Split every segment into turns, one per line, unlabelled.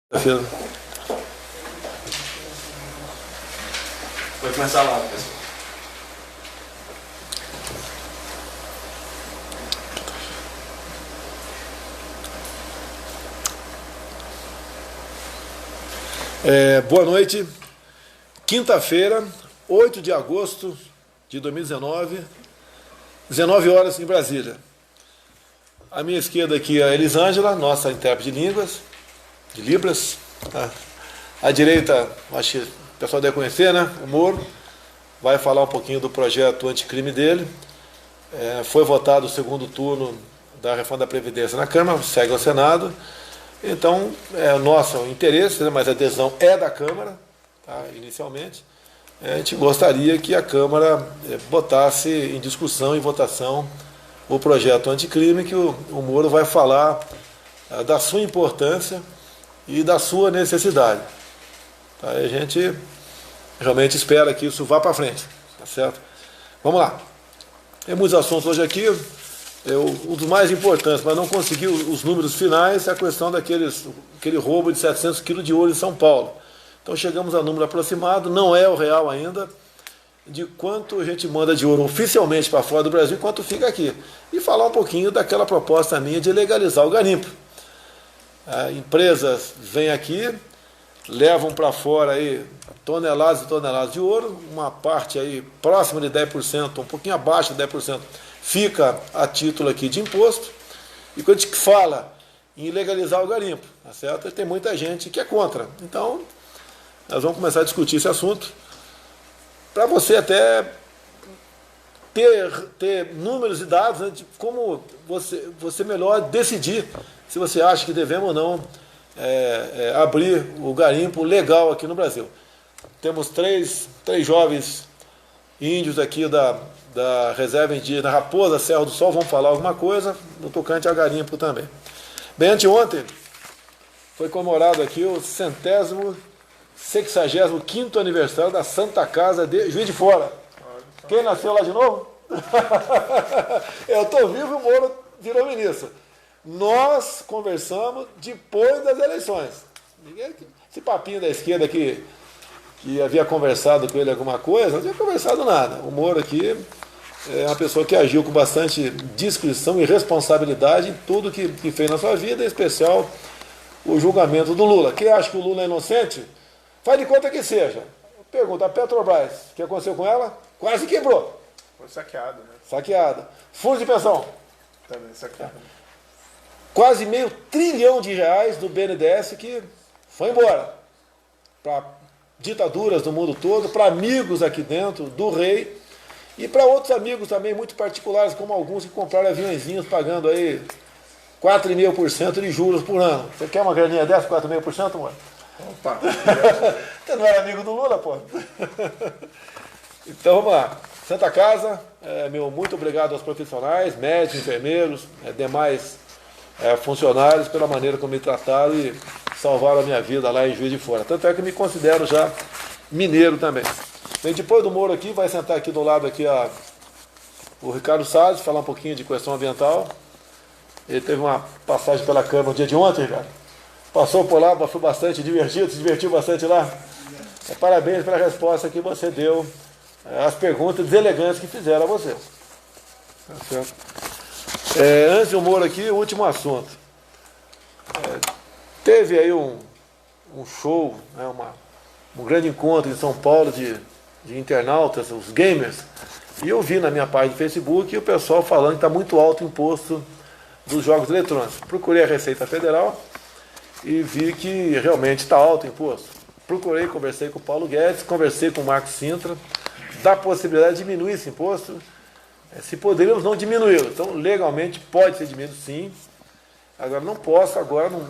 Vai começar lá, pessoal.
Boa noite. Quinta-feira, 8 de agosto de 2019, 19 horas em Brasília. À minha esquerda aqui a Elisângela, nossa intérprete de línguas, de Libras. Tá? À direita, acho que o pessoal deve conhecer, né? O Moro. Vai falar um pouquinho do projeto anticrime dele. Foi votado o segundo turno da reforma da Previdência na Câmara, segue ao Senado. Então, é o nosso interesse, né? Mas a adesão é da Câmara, tá? Inicialmente. A gente gostaria que a Câmara botasse em discussão e votação o projeto anticrime, que o Moro vai falar da sua importância e da sua necessidade. Tá? A gente realmente espera que isso vá para frente, tá certo? Vamos lá. Tem muitos assuntos hoje aqui. Um dos mais importantes, mas não consegui os números finais, é a questão aquele roubo de 700 quilos de ouro em São Paulo. Então chegamos a número aproximado, não é o real ainda, de quanto a gente manda de ouro oficialmente para fora do Brasil e quanto fica aqui. E falar um pouquinho daquela proposta minha de legalizar o garimpo. Empresas vêm aqui, levam para fora aí toneladas e toneladas de ouro, uma parte aí próxima de 10%, um pouquinho abaixo de 10%, fica a título aqui de imposto. E quando a gente fala em legalizar o garimpo, tá certo? Tem muita gente que é contra. Então, nós vamos começar a discutir esse assunto para você até ter números e dados, né, de como você melhor decidir se você acha que devemos ou não abrir o garimpo legal aqui no Brasil. Temos três jovens índios aqui da Reserva Indígena Raposa, Serra do Sol, vão falar alguma coisa no tocante a garimpo também. Bem, anteontem foi comemorado aqui o 165º aniversário da Santa Casa de Juiz de Fora. Quem nasceu lá de novo? Eu estou vivo e o Moro virou ministro. Nós conversamos depois das eleições. Esse papinho da esquerda que havia conversado com ele alguma coisa, não tinha conversado nada. O Moro aqui é uma pessoa que agiu com bastante discrição e responsabilidade em tudo que fez na sua vida, em especial o julgamento do Lula. Quem acha que o Lula é inocente, faz de conta que seja. Pergunta, a Petrobras, o que aconteceu com ela? Quase quebrou.
Foi saqueado, né?
Saqueada. Fundo de pensão.
Também saqueado.
Quase R$500 bilhão do BNDES que foi embora para ditaduras do mundo todo, para amigos aqui dentro do rei e para outros amigos também muito particulares, como alguns que compraram aviõezinhos pagando aí 4,5% de juros por ano. Você quer uma graninha dessa, 4,5%, mano?
Opa!
Você não era amigo do Lula, pô? Então vamos lá. Santa Casa, meu muito obrigado aos profissionais, médicos, enfermeiros, demais funcionários pela maneira como me trataram e salvaram a minha vida lá em Juiz de Fora. Tanto é que me considero já mineiro também. Bem, depois do Moro aqui, vai sentar aqui do lado aqui o Ricardo Salles, falar um pouquinho de questão ambiental. Ele teve uma passagem pela Câmara no dia de ontem, Ricardo. Passou por lá, foi bastante divertido, se divertiu bastante lá. Parabéns pela resposta que você deu às perguntas deselegantes que fizeram a você. Tá certo? Antes do Moro aqui, o último assunto. Teve aí um show, né, um grande encontro em São Paulo de internautas, os gamers, e eu vi na minha página do Facebook o pessoal falando que está muito alto o imposto dos jogos eletrônicos. Procurei a Receita Federal e vi que realmente está alto o imposto. Conversei com o Paulo Guedes, conversei com o Marcos Sintra, da possibilidade de diminuir esse imposto, se poderíamos não diminuí-lo. Então, legalmente, pode ser diminuído sim. Agora, não posso,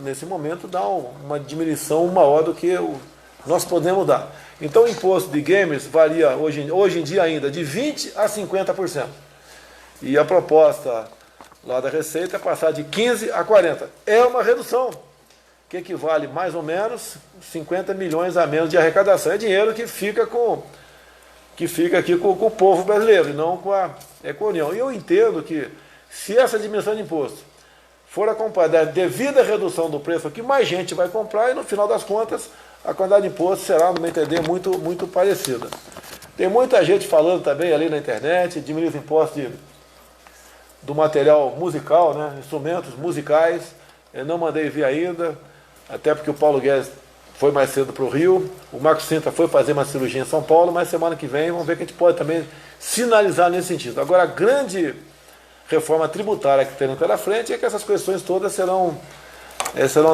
nesse momento, dar uma diminuição maior do que nós podemos dar. Então, o imposto de gamers varia, hoje em dia ainda, de 20% a 50%. E a proposta lá da Receita é passar de 15% a 40%. É uma redução, que equivale mais ou menos 50 milhões a menos de arrecadação. É dinheiro que fica aqui com o povo brasileiro, e não com a União. E eu entendo que, se essa diminuição de imposto for acompanhada da devida redução do preço aqui, mais gente vai comprar e no final das contas a quantidade de imposto será, no meu entender, muito parecida. Tem muita gente falando também ali na internet, diminuir os impostos do material musical, né, instrumentos musicais. Eu não mandei vir ainda, até porque o Paulo Guedes foi mais cedo para o Rio, o Marcos Sintra foi fazer uma cirurgia em São Paulo, mas semana que vem vamos ver que a gente pode também sinalizar nesse sentido. Agora, a grande reforma tributária que tem pela frente é que essas questões todas serão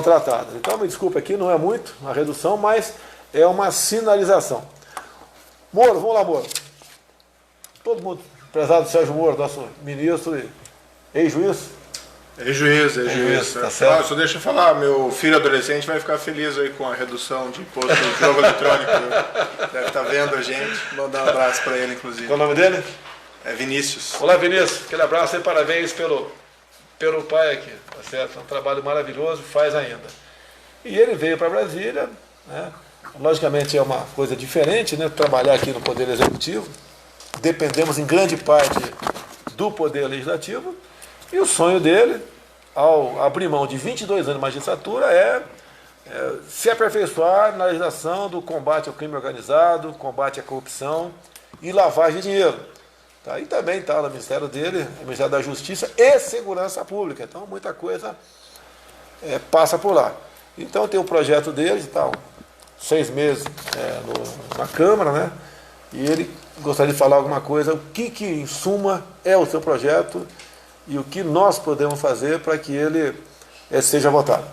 tratadas. Então, me desculpe aqui, não é muito a redução, mas é uma sinalização. Moro, vamos lá, Moro. Todo mundo, prezado Sérgio Moro, nosso ministro e ex-juiz.
Ex-juiz.
Tá certo.
Só deixa eu falar, meu filho adolescente vai ficar feliz aí com a redução de imposto do jogo eletrônico. Deve estar vendo a gente. Mandar um abraço para ele, inclusive.
Qual é o nome dele?
É Vinícius.
Olá, Vinícius. Aquele abraço e parabéns pelo pai aqui. Tá certo? É um trabalho maravilhoso, faz ainda. E ele veio para Brasília, né? Logicamente é uma coisa diferente, né? Trabalhar aqui no Poder Executivo. Dependemos em grande parte do Poder Legislativo. E o sonho dele, ao abrir mão de 22 anos de magistratura, é se aperfeiçoar na legislação do combate ao crime organizado, combate à corrupção e lavagem de dinheiro. Tá? E também está no Ministério dele, o Ministério da Justiça e Segurança Pública. Então, muita coisa passa por lá. Então, tem o projeto dele, está 6 meses na Câmara, né? E ele gostaria de falar alguma coisa, o que em suma é o seu projeto e o que nós podemos fazer para que ele seja votado.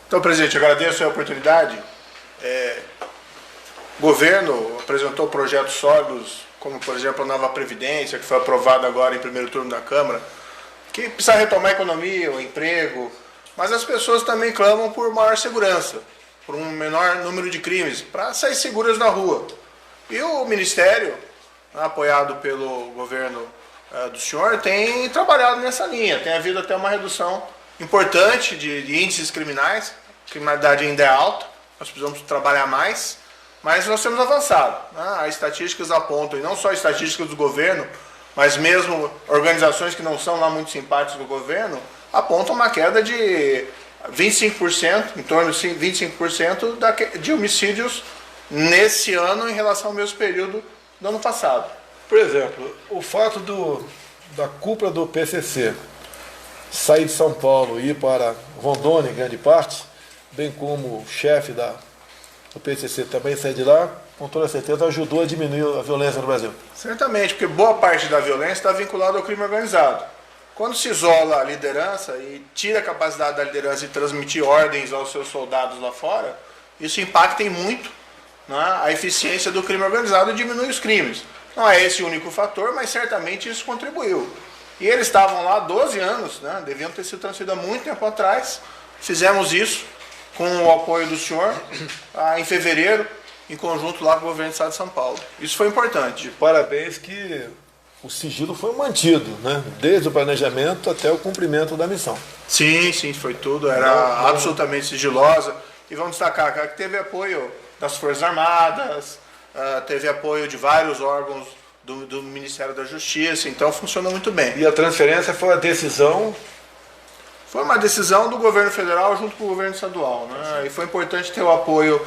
Então, presidente, agradeço a oportunidade. O governo apresentou projetos sólidos, como, por exemplo, a nova Previdência, que foi aprovada agora em primeiro turno da Câmara, que precisa retomar a economia, o emprego, mas as pessoas também clamam por maior segurança, por um menor número de crimes, para sair seguras na rua. E o Ministério, apoiado pelo governo do senhor, tem trabalhado nessa linha. Tem havido até uma redução importante de índices criminais. A criminalidade ainda é alta, nós precisamos trabalhar mais, mas nós temos avançado. As estatísticas apontam, e não só estatísticas do governo, mas mesmo organizações que não são lá muito simpáticas do governo, apontam uma queda de 25%, em torno de 25% de homicídios nesse ano em relação ao mesmo período do ano passado.
Por exemplo, o fato da cúpula do PCC sair de São Paulo e ir para Rondônia, em grande parte, bem como o chefe do PCC também sair de lá, com toda certeza ajudou a diminuir a violência no Brasil.
Certamente, porque boa parte da violência está vinculada ao crime organizado. Quando se isola a liderança e tira a capacidade da liderança de transmitir ordens aos seus soldados lá fora, isso impacta em muito, né, a eficiência do crime organizado e diminui os crimes. Não é esse o único fator, mas certamente isso contribuiu. E eles estavam lá há 12 anos, né, deviam ter sido transferidos há muito tempo atrás. Fizemos isso com o apoio do senhor em fevereiro, em conjunto lá com o governo do estado de São Paulo. Isso foi importante.
De parabéns que o sigilo foi mantido, né, desde o planejamento até o cumprimento da missão.
Sim, foi tudo. Era absolutamente sigilosa. E vamos destacar que teve apoio das Forças Armadas, teve apoio de vários órgãos do Ministério da Justiça, então funcionou muito bem.
E a transferência foi a decisão?
Foi uma decisão do governo federal junto com o governo estadual, né? E foi importante ter o apoio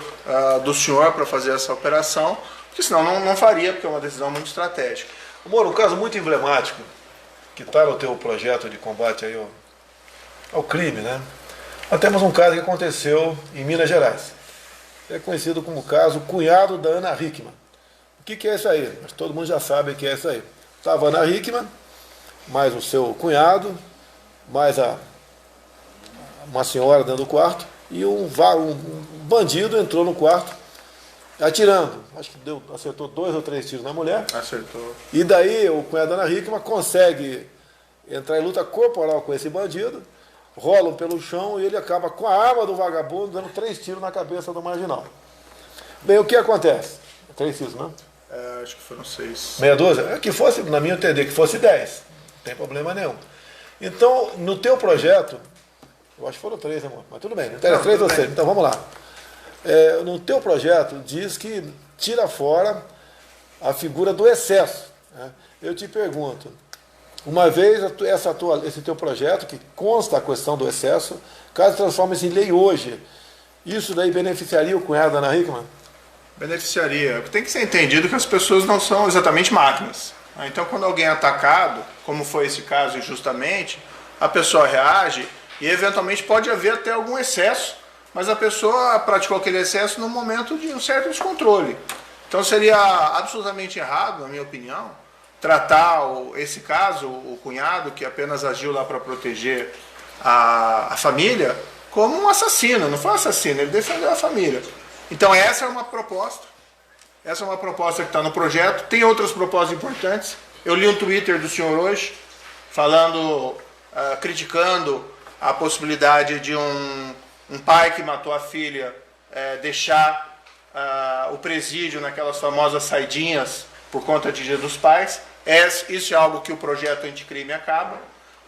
do senhor para fazer essa operação, porque senão não faria, porque é uma decisão muito estratégica.
Moro, um caso muito emblemático, que está no teu projeto de combate aí ao crime, né? Nós temos um caso que aconteceu em Minas Gerais. É conhecido como o caso cunhado da Ana Hickman. O que é isso aí? Todo mundo já sabe o que é isso aí. Estava a Ana Hickman, mais o seu cunhado, mais uma senhora dentro do quarto, e um bandido entrou no quarto atirando. Acho que acertou 2 ou 3 tiros na mulher.
Acertou.
E daí o cunhado da Ana Hickman consegue entrar em luta corporal com esse bandido, rolam pelo chão e ele acaba com a arma do vagabundo dando 3 tiros na cabeça do marginal. Bem, o que acontece? 3 tiros, não?
Acho que foram 6.
Meia dúzia? Que fosse, na minha entender, que fosse 10. Não tem problema nenhum. Então, no teu projeto, eu acho que foram 3, amor, mas tudo bem. Não, 3 ou 6. Então, vamos lá. No teu projeto, diz que tira fora a figura do excesso, né? Eu te pergunto, uma vez esse teu projeto, que consta a questão do excesso, caso transforme-se em lei hoje, isso daí beneficiaria o cunhado da Ana Hickman?
Beneficiaria. Tem que ser entendido que as pessoas não são exatamente máquinas. Então, quando alguém é atacado, como foi esse caso injustamente, a pessoa reage e, eventualmente, pode haver até algum excesso, mas a pessoa praticou aquele excesso no momento de um certo descontrole. Então, seria absolutamente errado, na minha opinião, tratar esse caso, o cunhado, que apenas agiu lá para proteger a família, como um assassino. Não foi um assassino, ele defendeu a família. Então, essa é uma proposta. Essa é uma proposta que está no projeto. Tem outras propostas importantes. Eu li um Twitter do senhor hoje, falando, criticando a possibilidade de um pai que matou a filha deixar o presídio naquelas famosas saidinhas por conta de Dia dos Pais. Isso é algo que o projeto anticrime acaba.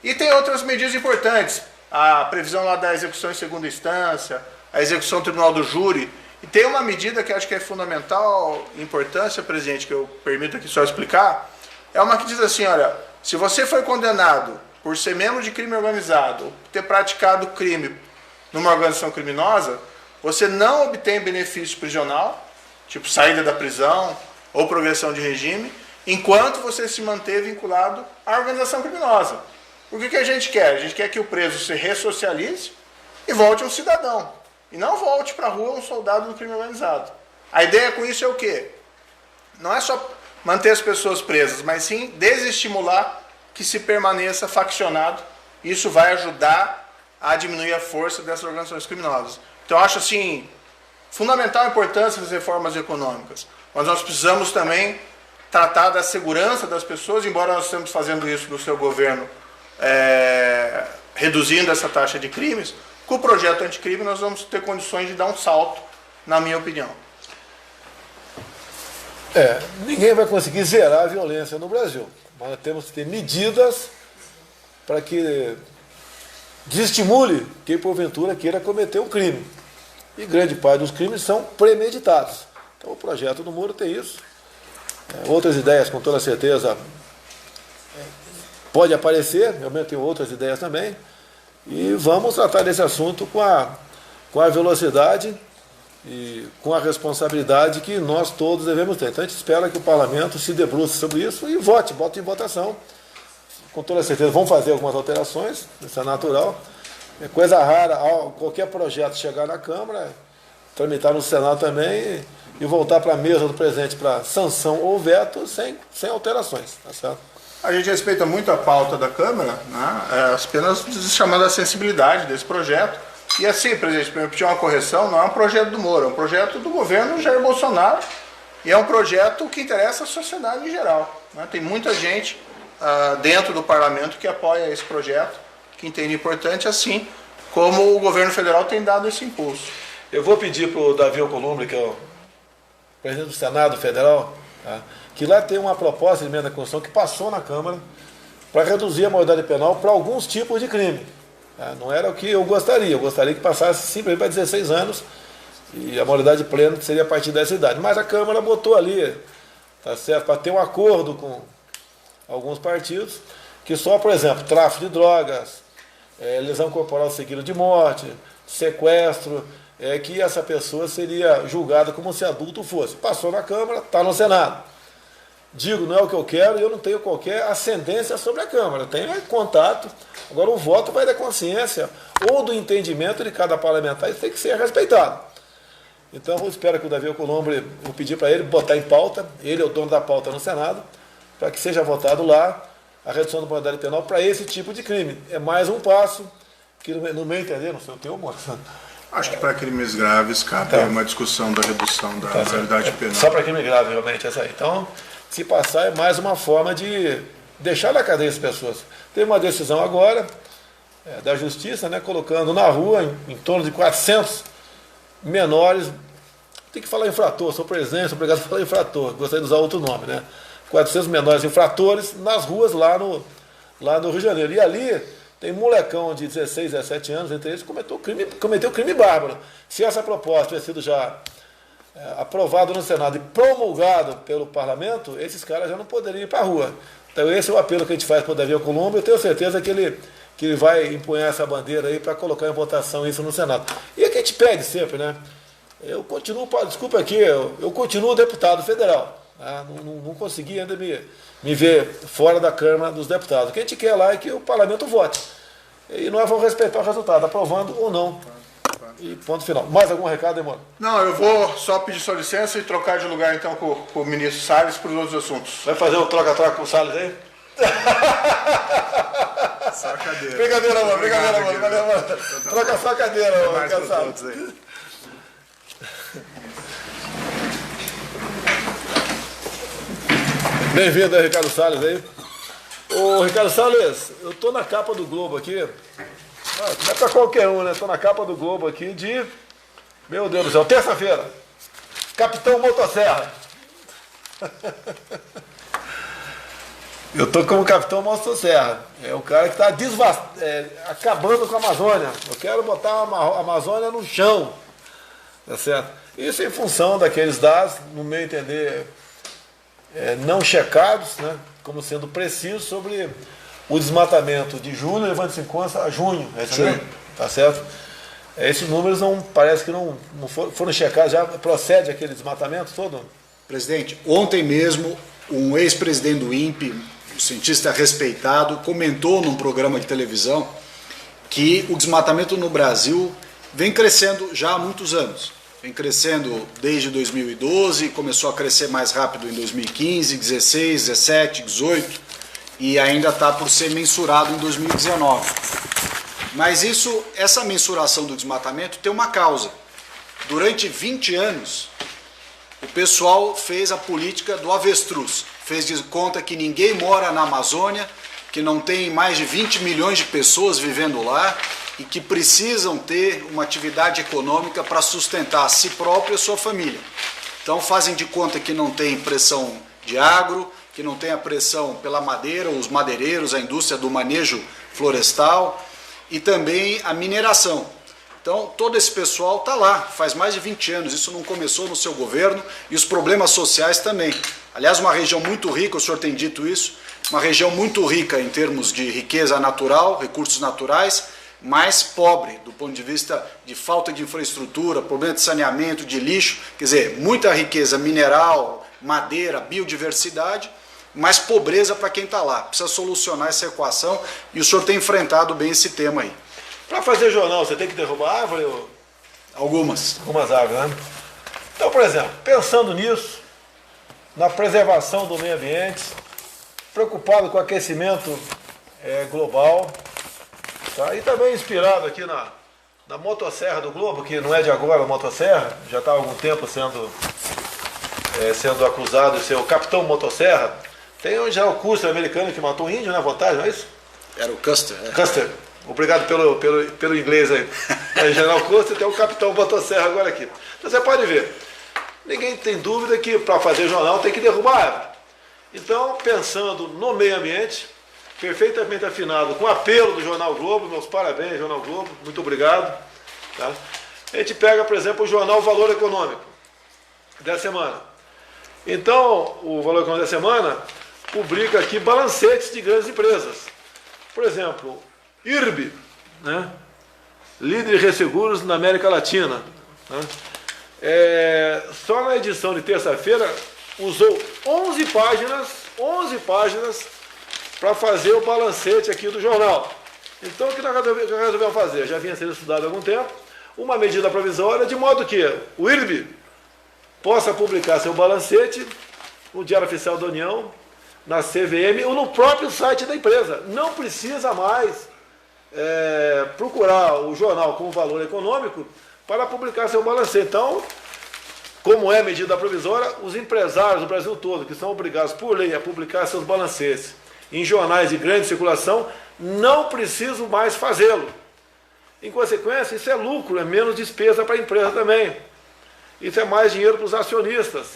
E tem outras medidas importantes. A previsão lá da execução em segunda instância, a execução do tribunal do júri. E tem uma medida que acho que é fundamental, importância, presidente, que eu permito aqui só explicar, é uma que diz assim, olha, se você foi condenado por ser membro de crime organizado, ter praticado crime numa organização criminosa, você não obtém benefício prisional, tipo saída da prisão ou progressão de regime, enquanto você se manter vinculado à organização criminosa. O que a gente quer? A gente quer que o preso se ressocialize e volte um cidadão. E não volte para a rua um soldado do crime organizado. A ideia com isso é o quê? Não é só manter as pessoas presas, mas sim desestimular que se permaneça faccionado. Isso vai ajudar a diminuir a força dessas organizações criminosas. Então, eu acho assim, fundamental a importância das reformas econômicas. Mas nós precisamos também tratar da segurança das pessoas, embora nós estamos fazendo isso no seu governo, reduzindo essa taxa de crimes. Com o projeto anticrime nós vamos ter condições de dar um salto, na minha opinião.
Ninguém vai conseguir zerar a violência no Brasil, mas temos que ter medidas para que desestimule quem porventura queira cometer um crime. E grande parte dos crimes são premeditados. Então o projeto do Moro tem isso. Outras ideias, com toda certeza, pode aparecer, eu tenho outras ideias também. E vamos tratar desse assunto com a velocidade e com a responsabilidade que nós todos devemos ter. Então a gente espera que o parlamento se debruce sobre isso e bote em votação. Com toda certeza vão fazer algumas alterações, isso é natural. É coisa rara qualquer projeto chegar na Câmara, tramitar no Senado também e voltar para a mesa do presidente para sanção ou veto sem alterações, tá certo?
A gente respeita muito a pauta da Câmara, né? Apenas chamando a sensibilidade desse projeto. E assim, presidente, para pedir uma correção, não é um projeto do Moro, é um projeto do governo Jair Bolsonaro e é um projeto que interessa a sociedade em geral, né? Tem muita gente dentro do parlamento que apoia esse projeto, que entende importante, assim como o governo federal tem dado esse impulso.
Eu vou pedir para o Davi Alcolumbre, que é o presidente do Senado Federal, tá? Que lá tem uma proposta de emenda à Constituição que passou na Câmara para reduzir a maioridade penal para alguns tipos de crime. Tá? Não era o que eu gostaria que passasse simplesmente para 16 anos e a maioridade plena seria a partir dessa idade. Mas a Câmara botou ali, tá certo, para ter um acordo com alguns partidos, que só, por exemplo, tráfico de drogas, lesão corporal seguida de morte, sequestro, que essa pessoa seria julgada como se adulto fosse. Passou na Câmara, está no Senado. Digo, não é o que eu quero e eu não tenho qualquer ascendência sobre a Câmara. Eu tenho contato. Agora, o voto vai da consciência ou do entendimento de cada parlamentar. Isso tem que ser respeitado. Então, eu espero que o Davi Alcolumbre, vou pedir para ele botar em pauta, ele é o dono da pauta no Senado, para que seja votado lá a redução da maioridade penal para esse tipo de crime. É mais um passo que, no meu entender, não sei o teu, moço.
Acho que para crimes graves cabe uma discussão da redução da maioridade penal.
Só para crime grave, realmente, essa aí. Então, se passar, é mais uma forma de deixar na cadeia as pessoas. Tem uma decisão agora da Justiça, né, colocando na rua em torno de 400 menores. Tem que falar infrator, sou presidente, sou obrigado a falar infrator, gostaria de usar outro nome, né? 400 menores infratores nas ruas lá no Rio de Janeiro. E ali tem molecão de 16, 17 anos, entre eles, cometeu crime bárbaro. Se essa proposta tivesse sido já aprovado no Senado e promulgado pelo parlamento, esses caras já não poderiam ir para a rua. Então esse é o apelo que a gente faz para o Davi Alcolumbre. Eu tenho certeza que ele vai empunhar essa bandeira aí para colocar em votação isso no Senado. E é que a gente pede sempre, né? Eu continuo, desculpa aqui, eu continuo deputado federal. Tá? Não consegui ainda me ver fora da Câmara dos Deputados. O que a gente quer lá é que o parlamento vote. E nós vamos respeitar o resultado, aprovando ou não. E ponto final. Mais algum recado, Emônio?
Não, eu vou só pedir sua licença e trocar de lugar então com o ministro Salles para os outros assuntos.
Vai fazer um troca-troca com o Salles aí?
Só a cadeira.
Brincadeira, mano. Troca só a cadeira, mano. Bem-vindo aí, Ricardo Salles aí. Ô, Ricardo Salles, eu tô na capa do Globo aqui. Não é pra qualquer um, né? Tô na capa do Globo aqui de... Meu Deus do céu, terça-feira. Capitão Motosserra. Eu tô como Capitão Motosserra. É o cara que está acabando com a Amazônia. Eu quero botar a Amazônia no chão. Tá certo? Isso em função daqueles dados, no meu entender, não checados, né? Como sendo precisos sobre o desmatamento de julho, levando-se em conta a junho. Tá certo? Esses números parece que não foram checados, já procede aquele desmatamento todo?
Presidente, ontem mesmo um ex-presidente do INPE, um cientista respeitado, comentou num programa de televisão que o desmatamento no Brasil vem crescendo já há muitos anos. Vem crescendo desde 2012, começou a crescer mais rápido em 2015, 16, 17, 18 e ainda está por ser mensurado em 2019. Mas essa mensuração do desmatamento tem uma causa. Durante 20 anos, o pessoal fez a política do avestruz. Fez de conta que ninguém mora na Amazônia, que não tem mais de 20 milhões de pessoas vivendo lá e que precisam ter uma atividade econômica para sustentar a si próprio e a sua família. Então fazem de conta que não tem pressão de agro, que não tem a pressão pela madeira, os madeireiros, a indústria do manejo florestal e também a mineração. Então todo esse pessoal está lá, faz mais de 20 anos, isso não começou no seu governo e os problemas sociais também. Aliás, uma região muito rica, o senhor tem dito isso, uma região muito rica em termos de riqueza natural, recursos naturais, mas pobre do ponto de vista de falta de infraestrutura, problema de saneamento, de lixo, quer dizer, muita riqueza mineral, madeira, biodiversidade, mas pobreza para quem está lá. Precisa solucionar essa equação e o senhor tem enfrentado bem esse tema aí.
Para fazer jornal, você tem que derrubar árvore?
Algumas
árvores, né? Então, por exemplo, pensando nisso, na preservação do meio ambiente, preocupado com o aquecimento global, tá? E também inspirado aqui na motosserra do Globo, que não é de agora a motosserra, já está há algum tempo sendo acusado de ser o Capitão Motosserra. Tem um general Custer americano que matou um índio na vantagem, não é isso?
Era o Custer.
Custer. Obrigado pelo inglês aí. General Custer tem o Capitão Motosserra agora aqui. Então você pode ver. Ninguém tem dúvida que para fazer jornal tem que derrubar árvore. Então, pensando no meio ambiente, perfeitamente afinado com o apelo do Jornal Globo, meus parabéns, Jornal Globo, muito obrigado. Tá? A gente pega, por exemplo, o jornal Valor Econômico da semana. Então, o Valor Econômico da semana publica aqui balancetes de grandes empresas. Por exemplo, IRB, né? Líder de resseguros na América Latina. Né? Só na edição de terça-feira usou 11 páginas para fazer o balancete aqui do jornal. Então, o que nós resolvemos fazer? Já vinha sendo estudado há algum tempo, uma medida provisória, de modo que o IRB possa publicar seu balancete no Diário Oficial da União, na CVM ou no próprio site da empresa. Não precisa mais procurar o jornal com Valor Econômico para publicar seu balancete. Então, como é medida provisória, os empresários do Brasil todo, que são obrigados por lei a publicar seus balancetes em jornais de grande circulação, não precisam mais fazê-lo. Em consequência, isso é lucro, é menos despesa para a empresa também. Isso é mais dinheiro para os acionistas.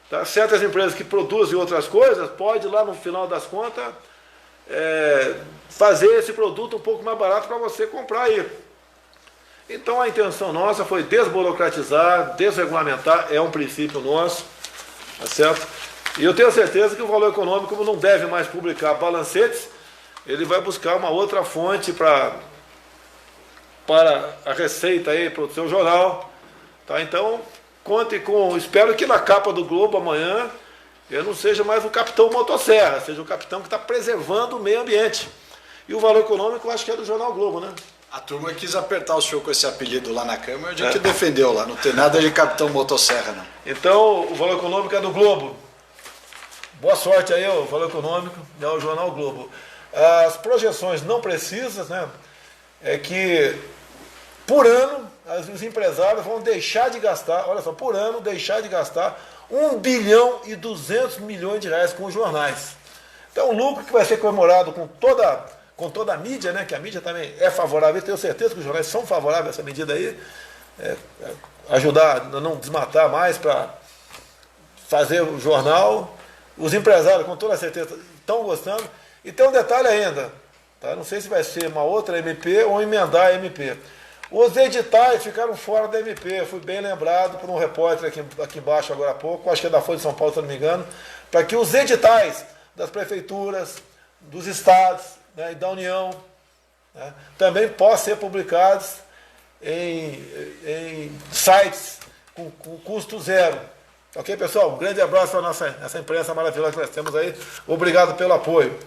Tá? Certas empresas que produzem outras coisas, pode lá no final das contas fazer esse produto um pouco mais barato para você comprar aí. Então a intenção nossa foi desburocratizar, desregulamentar, é um princípio nosso, tá certo? E eu tenho certeza que o Valor Econômico, como não deve mais publicar balancetes, ele vai buscar uma outra fonte para a receita aí, para o seu jornal. Tá? Então, conte com... Espero que na capa do Globo amanhã eu não seja mais o capitão motosserra, seja o capitão que está preservando o meio ambiente. E o Valor Econômico, eu acho que é do Jornal Globo, né?
A turma quis apertar o senhor com esse apelido lá na Câmara, a gente defendeu lá, não tem nada de capitão motosserra, não.
Então, o Valor Econômico é do Globo. Boa sorte aí, o Valor Econômico, é o Jornal Globo. As projeções não precisas, né? É que, por ano, os empresários vão deixar de gastar, olha só, por ano, deixar de gastar 1 bilhão e 200 milhões de reais com os jornais. Então, o lucro que vai ser comemorado com toda a mídia, né, que a mídia também é favorável, eu tenho certeza que os jornais são favoráveis a essa medida aí, ajudar a não desmatar mais para fazer o jornal. Os empresários, com toda certeza, estão gostando. E tem um detalhe ainda, tá? Não sei se vai ser uma outra MP ou emendar a MP. Os editais ficaram fora da MP, fui bem lembrado por um repórter aqui embaixo agora há pouco, acho que é da Folha de São Paulo, se não me engano, para que os editais das prefeituras, dos estados, né, e da União, né, também possam ser publicados em sites com custo zero. Ok, pessoal? Um grande abraço para essa imprensa maravilhosa que nós temos aí. Obrigado pelo apoio.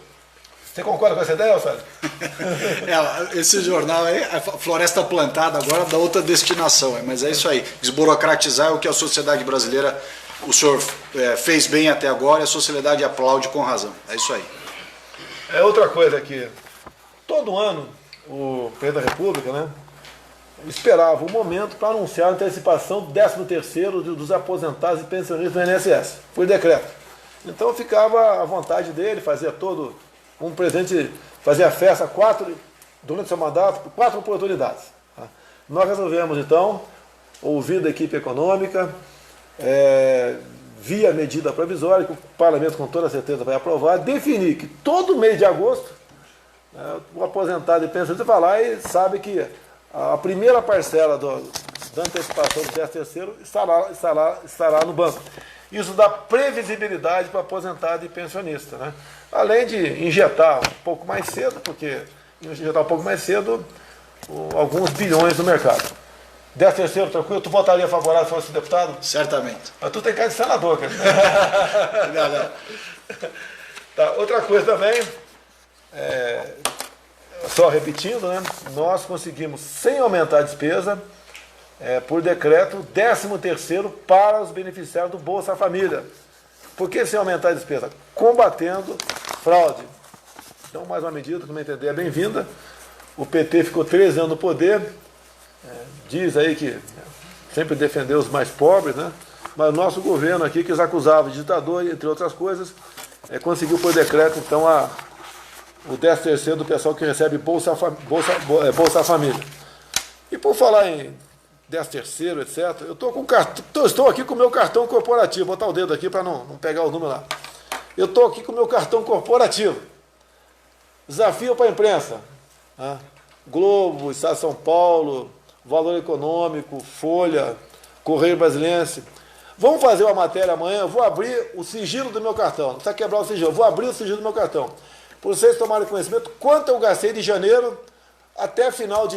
Você concorda com essa ideia, Alcide?
Esse jornal aí, a Floresta Plantada agora dá outra destinação, mas é isso aí. Desburocratizar é o que a sociedade brasileira, o senhor fez bem até agora e a sociedade aplaude com razão. É isso aí.
É outra coisa aqui. Todo ano, o presidente da República, né, esperava o momento para anunciar a antecipação do 13º dos aposentados e pensionistas do INSS. Foi decreto. Então ficava à vontade dele, fazia todo... Um presidente fazia festa durante seu mandato, 4 oportunidades. Tá? Nós resolvemos, então, ouvir da equipe econômica, via medida provisória, que o parlamento com toda certeza vai aprovar, definir que todo mês de agosto, o aposentado e pensionista vai lá e sabe que a primeira parcela da antecipação do 13º estará no banco. Isso dá previsibilidade para aposentado e pensionista, né? Além de injetar um pouco mais cedo, alguns bilhões no mercado. 13º, tranquilo? Tu votaria favorável se fosse deputado?
Certamente.
Mas tu tem cara de senador, cara. Não. Tá, outra coisa também, só repetindo, né? Nós conseguimos, sem aumentar a despesa, por decreto, 13º para os beneficiários do Bolsa Família. Por que sem aumentar a despesa? Combatendo fraude. Então, mais uma medida, que, no meu entender, é bem-vinda. O PT ficou 13 anos no poder, diz aí que sempre defendeu os mais pobres, né? Mas o nosso governo aqui, que os acusava de ditador, entre outras coisas, conseguiu por decreto, então, o 13º do pessoal que recebe Bolsa Família. E por falar em 13º, etc., estou aqui com o meu cartão corporativo, vou botar o dedo aqui para não pegar o número lá. Eu estou aqui com o meu cartão corporativo. Desafio para a imprensa. Né? Globo, Estado de São Paulo, Valor Econômico, Folha, Correio Brasiliense. Vamos fazer uma matéria amanhã, eu vou abrir o sigilo do meu cartão. Não precisa quebrar o sigilo, eu vou abrir o sigilo do meu cartão. Para vocês tomarem conhecimento quanto eu gastei de janeiro até o final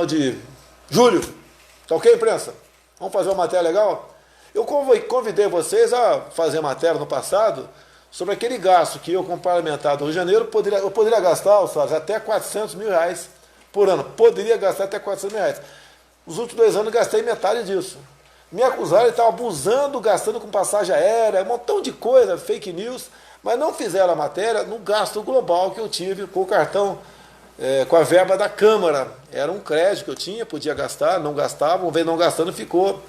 de julho. Tá ok, imprensa? Vamos fazer uma matéria legal? Eu convidei vocês a fazer matéria no passado sobre aquele gasto que eu, como parlamentar do Rio de Janeiro, eu poderia gastar, até 400 mil reais por ano. Poderia gastar até 400 mil reais. Os últimos 2 anos eu gastei metade disso. Me acusaram de estar abusando, gastando com passagem aérea, um montão de coisa, fake news, mas não fizeram a matéria no gasto global que eu tive com o cartão, com a verba da Câmara. Era um crédito que eu tinha, podia gastar, não gastava, uma vez não gastando, ficou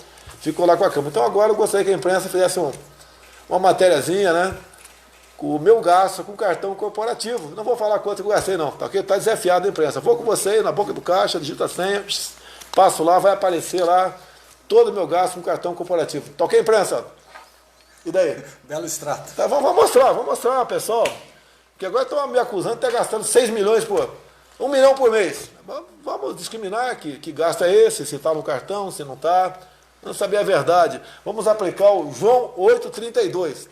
lá com a Câmara. Então agora eu gostaria que a imprensa fizesse uma matériazinha, né? Com o meu gasto com cartão corporativo. Não vou falar quanto eu gastei, não, tá ok? Está desafiado a imprensa. Vou com você na boca do caixa, digita a senha, passo lá, vai aparecer lá todo o meu gasto com cartão corporativo. Tá ok, imprensa? E daí?
Belo extrato.
Tá, vamos mostrar, pessoal. Porque agora estão me acusando de estar gastando 6 milhões por 1 milhão por mês. Vamos discriminar que gasto é esse, se está no cartão, se não está. Vamos saber a verdade. Vamos aplicar o João 8,32.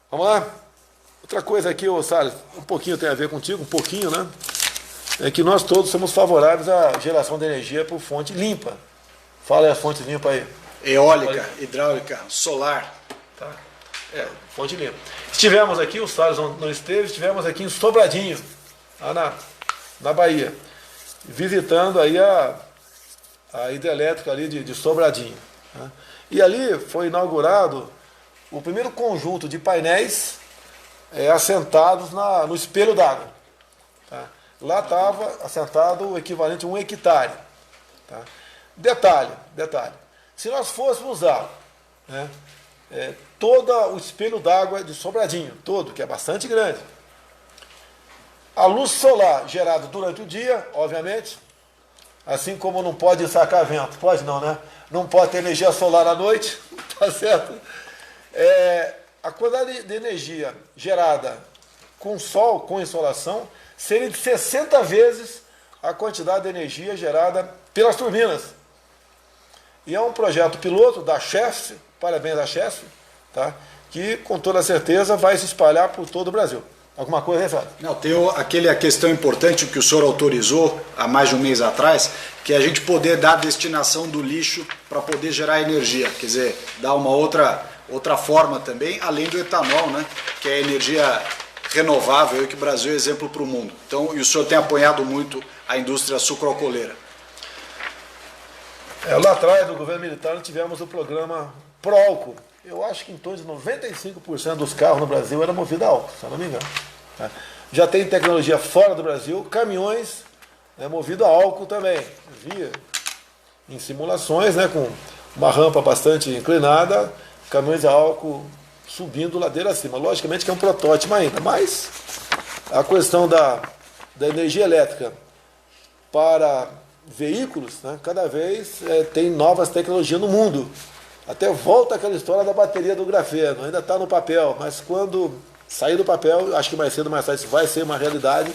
Vamos lá? Outra coisa aqui, ô Salles, um pouquinho tem a ver contigo, um pouquinho, né? É que nós todos somos favoráveis à geração de energia por fonte limpa. Fala aí as fontes limpas aí.
Eólica, hidráulica, solar.
Tá. Fonte limpa. Estivemos aqui, o Salles não esteve, estivemos aqui em Sobradinho, lá na Bahia, visitando aí a hidrelétrica ali de Sobradinho. Né? E ali foi inaugurado o primeiro conjunto de painéis assentados no espelho d'água. Tá? Lá estava assentado o equivalente a 1 hectare. Tá? Detalhe, se nós fôssemos usar, né, todo o espelho d'água de Sobradinho, todo, que é bastante grande, a luz solar gerada durante o dia, obviamente, assim como não pode sacar vento, pode não, né? Não pode ter energia solar à noite, tá certo? A quantidade de energia gerada com sol, com insolação, seria de 60 vezes a quantidade de energia gerada pelas turbinas. E é um projeto piloto da Chesf, parabéns à Chesf, tá? Que com toda certeza vai se espalhar por todo o Brasil. Alguma coisa, né, Fábio?
Não, tem a questão importante que o senhor autorizou há mais de um mês atrás, que é a gente poder dar a destinação do lixo para poder gerar energia. Quer dizer, dar uma outra forma também, além do etanol, né? Que é energia renovável, que o Brasil é exemplo para o mundo. Então, e o senhor tem apoiado muito a indústria sucroalcooleira.
Lá atrás, no governo militar, nós tivemos o programa Proálcool. Eu acho que em torno de 95% dos carros no Brasil eram movidos a álcool, se eu não me engano. Tá? Já tem tecnologia fora do Brasil, caminhões movidos a álcool também. Via em simulações, né, com uma rampa bastante inclinada, caminhões a álcool subindo ladeira acima. Logicamente que é um protótipo ainda, mas a questão da energia elétrica para veículos, né, cada vez tem novas tecnologias no mundo. Até volta aquela história da bateria do grafeno, ainda está no papel, mas quando sair do papel, acho que mais cedo ou mais tarde isso vai ser uma realidade.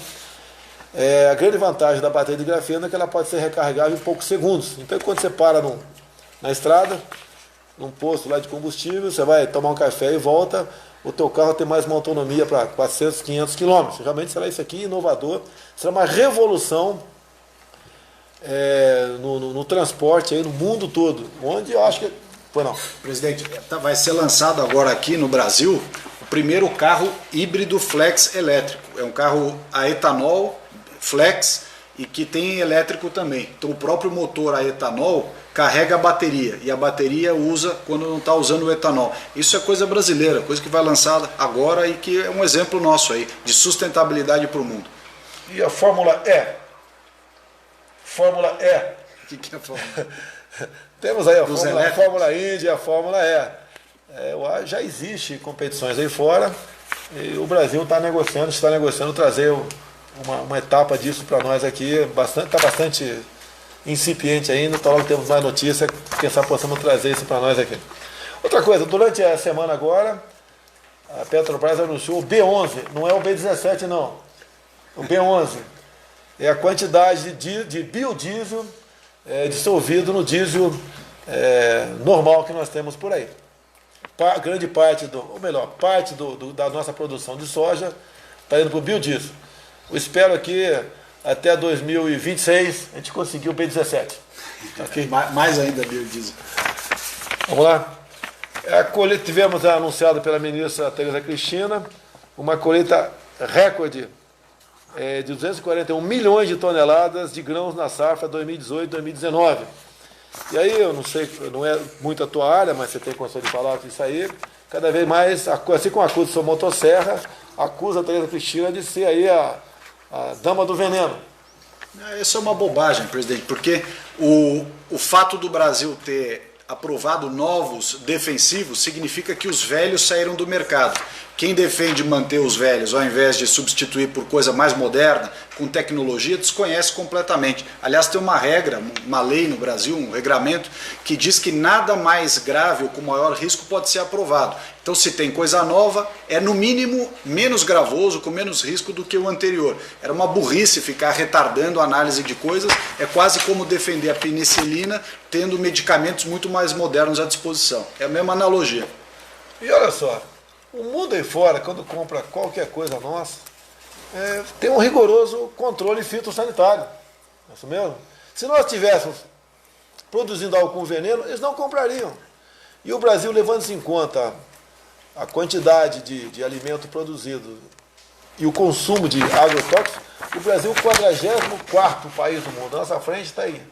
A grande vantagem da bateria de grafeno é que ela pode ser recarregável em poucos segundos. Então, quando você para na estrada, num posto lá de combustível, você vai tomar um café e volta, o teu carro tem mais uma autonomia para 400, 500 quilômetros. Realmente será isso aqui inovador, será uma revolução no transporte aí, no mundo todo, onde eu acho que... Pois não.
Presidente, vai ser lançado agora aqui no Brasil o primeiro carro híbrido flex elétrico. É um carro a etanol flex e que tem elétrico também. Então o próprio motor a etanol carrega a bateria e a bateria usa quando não está usando o etanol. Isso é coisa brasileira, coisa que vai lançada agora e que é um exemplo nosso aí de sustentabilidade para o mundo.
E a Fórmula E? Fórmula E.
O que é a Fórmula?
Temos aí a Fórmula Indy, a Fórmula E. Já existe competições aí fora e o Brasil está negociando trazer uma etapa disso para nós aqui. Está bastante incipiente ainda, então logo temos mais notícia, quem sabe possamos trazer isso para nós aqui. Outra coisa, durante a semana agora, a Petrobras anunciou o B11, não é o B17 não, o B11 é a quantidade de biodiesel dissolvido no diesel normal que nós temos por aí. Grande parte parte da nossa produção de soja está indo para o biodiesel. Eu espero que até 2026 a gente conseguiu o B17. Okay?
Mais ainda biodiesel.
Vamos lá. Tivemos anunciado pela ministra Tereza Cristina uma colheita recorde de 241 milhões de toneladas de grãos na safra 2018-2019. E aí, eu não sei, não é muito a tua área, mas você tem condição de falar isso aí, cada vez mais, assim como acusa sua motosserra, acusa a Tereza Cristina de ser aí a dama do veneno.
Isso é uma bobagem, presidente, porque o fato do Brasil ter aprovado novos defensivos significa que os velhos saíram do mercado. Quem defende manter os velhos ao invés de substituir por coisa mais moderna, com tecnologia desconhece completamente. Aliás, tem uma regra, uma lei no Brasil, um regramento, que diz que nada mais grave ou com maior risco pode ser aprovado. Então, se tem coisa nova, é no mínimo menos gravoso, com menos risco do que o anterior. Era uma burrice ficar retardando a análise de coisas, é quase como defender a penicilina tendo medicamentos muito mais modernos à disposição. É a mesma analogia.
E olha só, o mundo aí fora, quando compra qualquer coisa nossa, tem um rigoroso controle fitossanitário. É isso mesmo? Se nós estivéssemos produzindo algo com veneno, eles não comprariam. E o Brasil, levando-se em conta a quantidade de alimento produzido e o consumo de agrotóxicos, o Brasil é o 44º país do mundo. À nossa frente está aí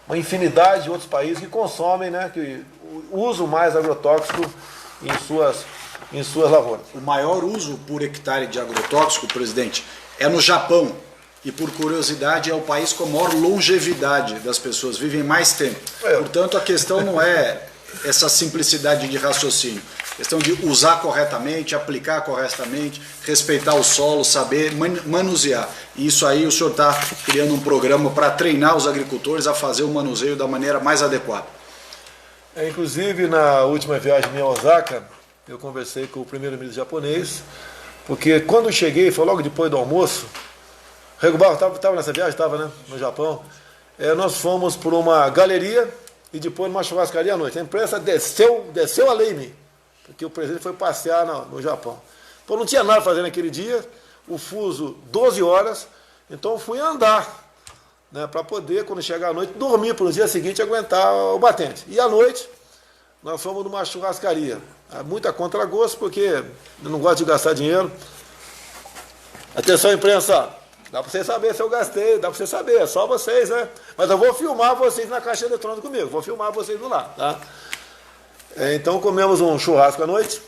uma infinidade de outros países que consomem, né, que usam mais agrotóxico em suas lavouras.
O maior uso por hectare de agrotóxico, presidente, é no Japão. E, por curiosidade, é o país com a maior longevidade das pessoas, vivem mais tempo. Portanto, a questão não é essa simplicidade de raciocínio. A questão de usar corretamente, aplicar corretamente, respeitar o solo, saber manusear. E isso aí o senhor está criando um programa para treinar os agricultores a fazer o manuseio da maneira mais adequada.
Inclusive, na última viagem minha a Osaka, eu conversei com o primeiro-ministro japonês, porque quando eu cheguei, foi logo depois do almoço, Regubar estava nessa viagem, estava, né, no Japão, nós fomos por uma galeria e depois numa churrascaria à noite. A imprensa desceu a lei em mim, porque o presidente foi passear no Japão. Então não tinha nada a fazer naquele dia, o fuso 12 horas, então eu fui andar, né, para poder, quando chegar à noite, dormir para no dia seguinte aguentar o batente. E à noite, nós fomos numa churrascaria. Muita contragosto, porque eu não gosto de gastar dinheiro. Atenção, imprensa, dá para vocês saber se eu gastei, dá para vocês saber, é só vocês, né? Mas eu vou filmar vocês na caixa eletrônica comigo, vou filmar vocês lá, tá? Então comemos um churrasco à noite,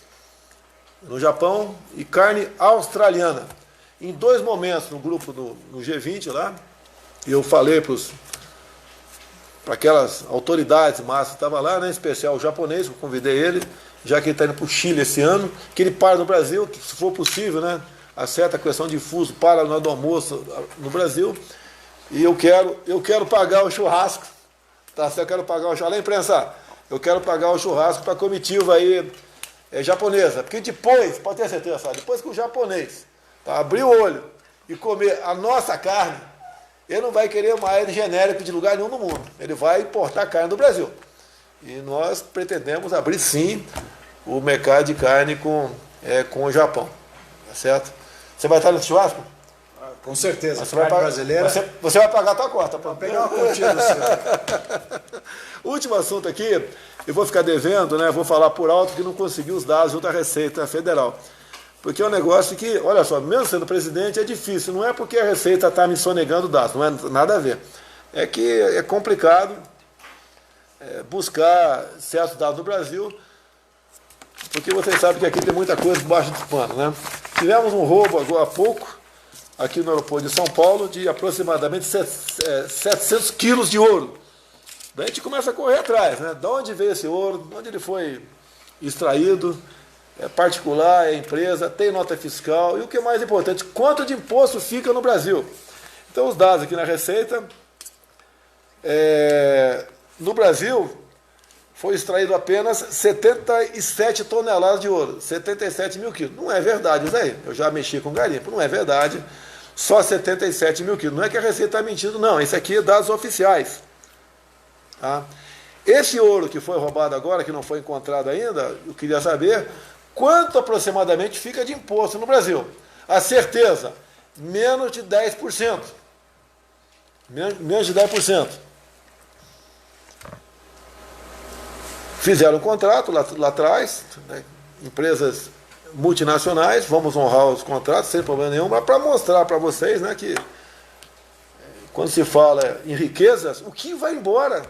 no Japão, e carne australiana. Em 2 momentos no grupo no G20 lá, eu falei para aquelas autoridades massas que estavam lá, né, em especial o japonês, eu convidei ele, já que ele está indo para o Chile esse ano, que ele para no Brasil, que se for possível, né, acerta a questão de fuso, para na hora do almoço no Brasil, e eu quero pagar o churrasco, tá? Eu quero pagar o churrasco, lá imprensa, eu quero pagar o churrasco para a comitiva aí japonesa, porque depois, pode ter certeza, sabe, depois que o japonês abrir o olho e comer a nossa carne, ele não vai querer mais genérico de lugar nenhum no mundo, ele vai importar carne do Brasil. E nós pretendemos abrir, sim, o mercado de carne com o Japão. Tá certo? Você vai estar nesse churrasco?
Com certeza.
Você vai pagar, brasileira. Você vai pagar a tua cota.
Para pegar uma continha do senhor.
Último assunto aqui, eu vou ficar devendo, né? Vou falar por alto que não consegui os dados junto à Receita Federal. Porque é um negócio que, olha só, mesmo sendo presidente é difícil. Não é porque a Receita está me sonegando dados, não é nada a ver. É que é complicado buscar certos dados no Brasil, porque vocês sabem que aqui tem muita coisa debaixo dos panos, né? Tivemos um roubo agora há pouco, aqui no aeroporto de São Paulo, de aproximadamente 700 quilos de ouro. Daí a gente começa a correr atrás, né? De onde veio esse ouro, de onde ele foi extraído, é particular, é empresa, tem nota fiscal, e o que é mais importante, quanto de imposto fica no Brasil. Então os dados aqui na Receita, no Brasil, foi extraído apenas 77 toneladas de ouro, 77 mil quilos. Não é verdade isso aí, eu já mexi com garimpo, não é verdade, só 77 mil quilos. Não é que a Receita está mentindo, não, isso aqui é dados oficiais. Tá? Esse ouro que foi roubado agora, que não foi encontrado ainda, eu queria saber quanto aproximadamente fica de imposto no Brasil. A certeza, menos de 10%. Menos de 10%. Fizeram um contrato lá atrás, né, empresas multinacionais, vamos honrar os contratos sem problema nenhum, mas para mostrar para vocês, né, que quando se fala em riquezas, o que vai embora?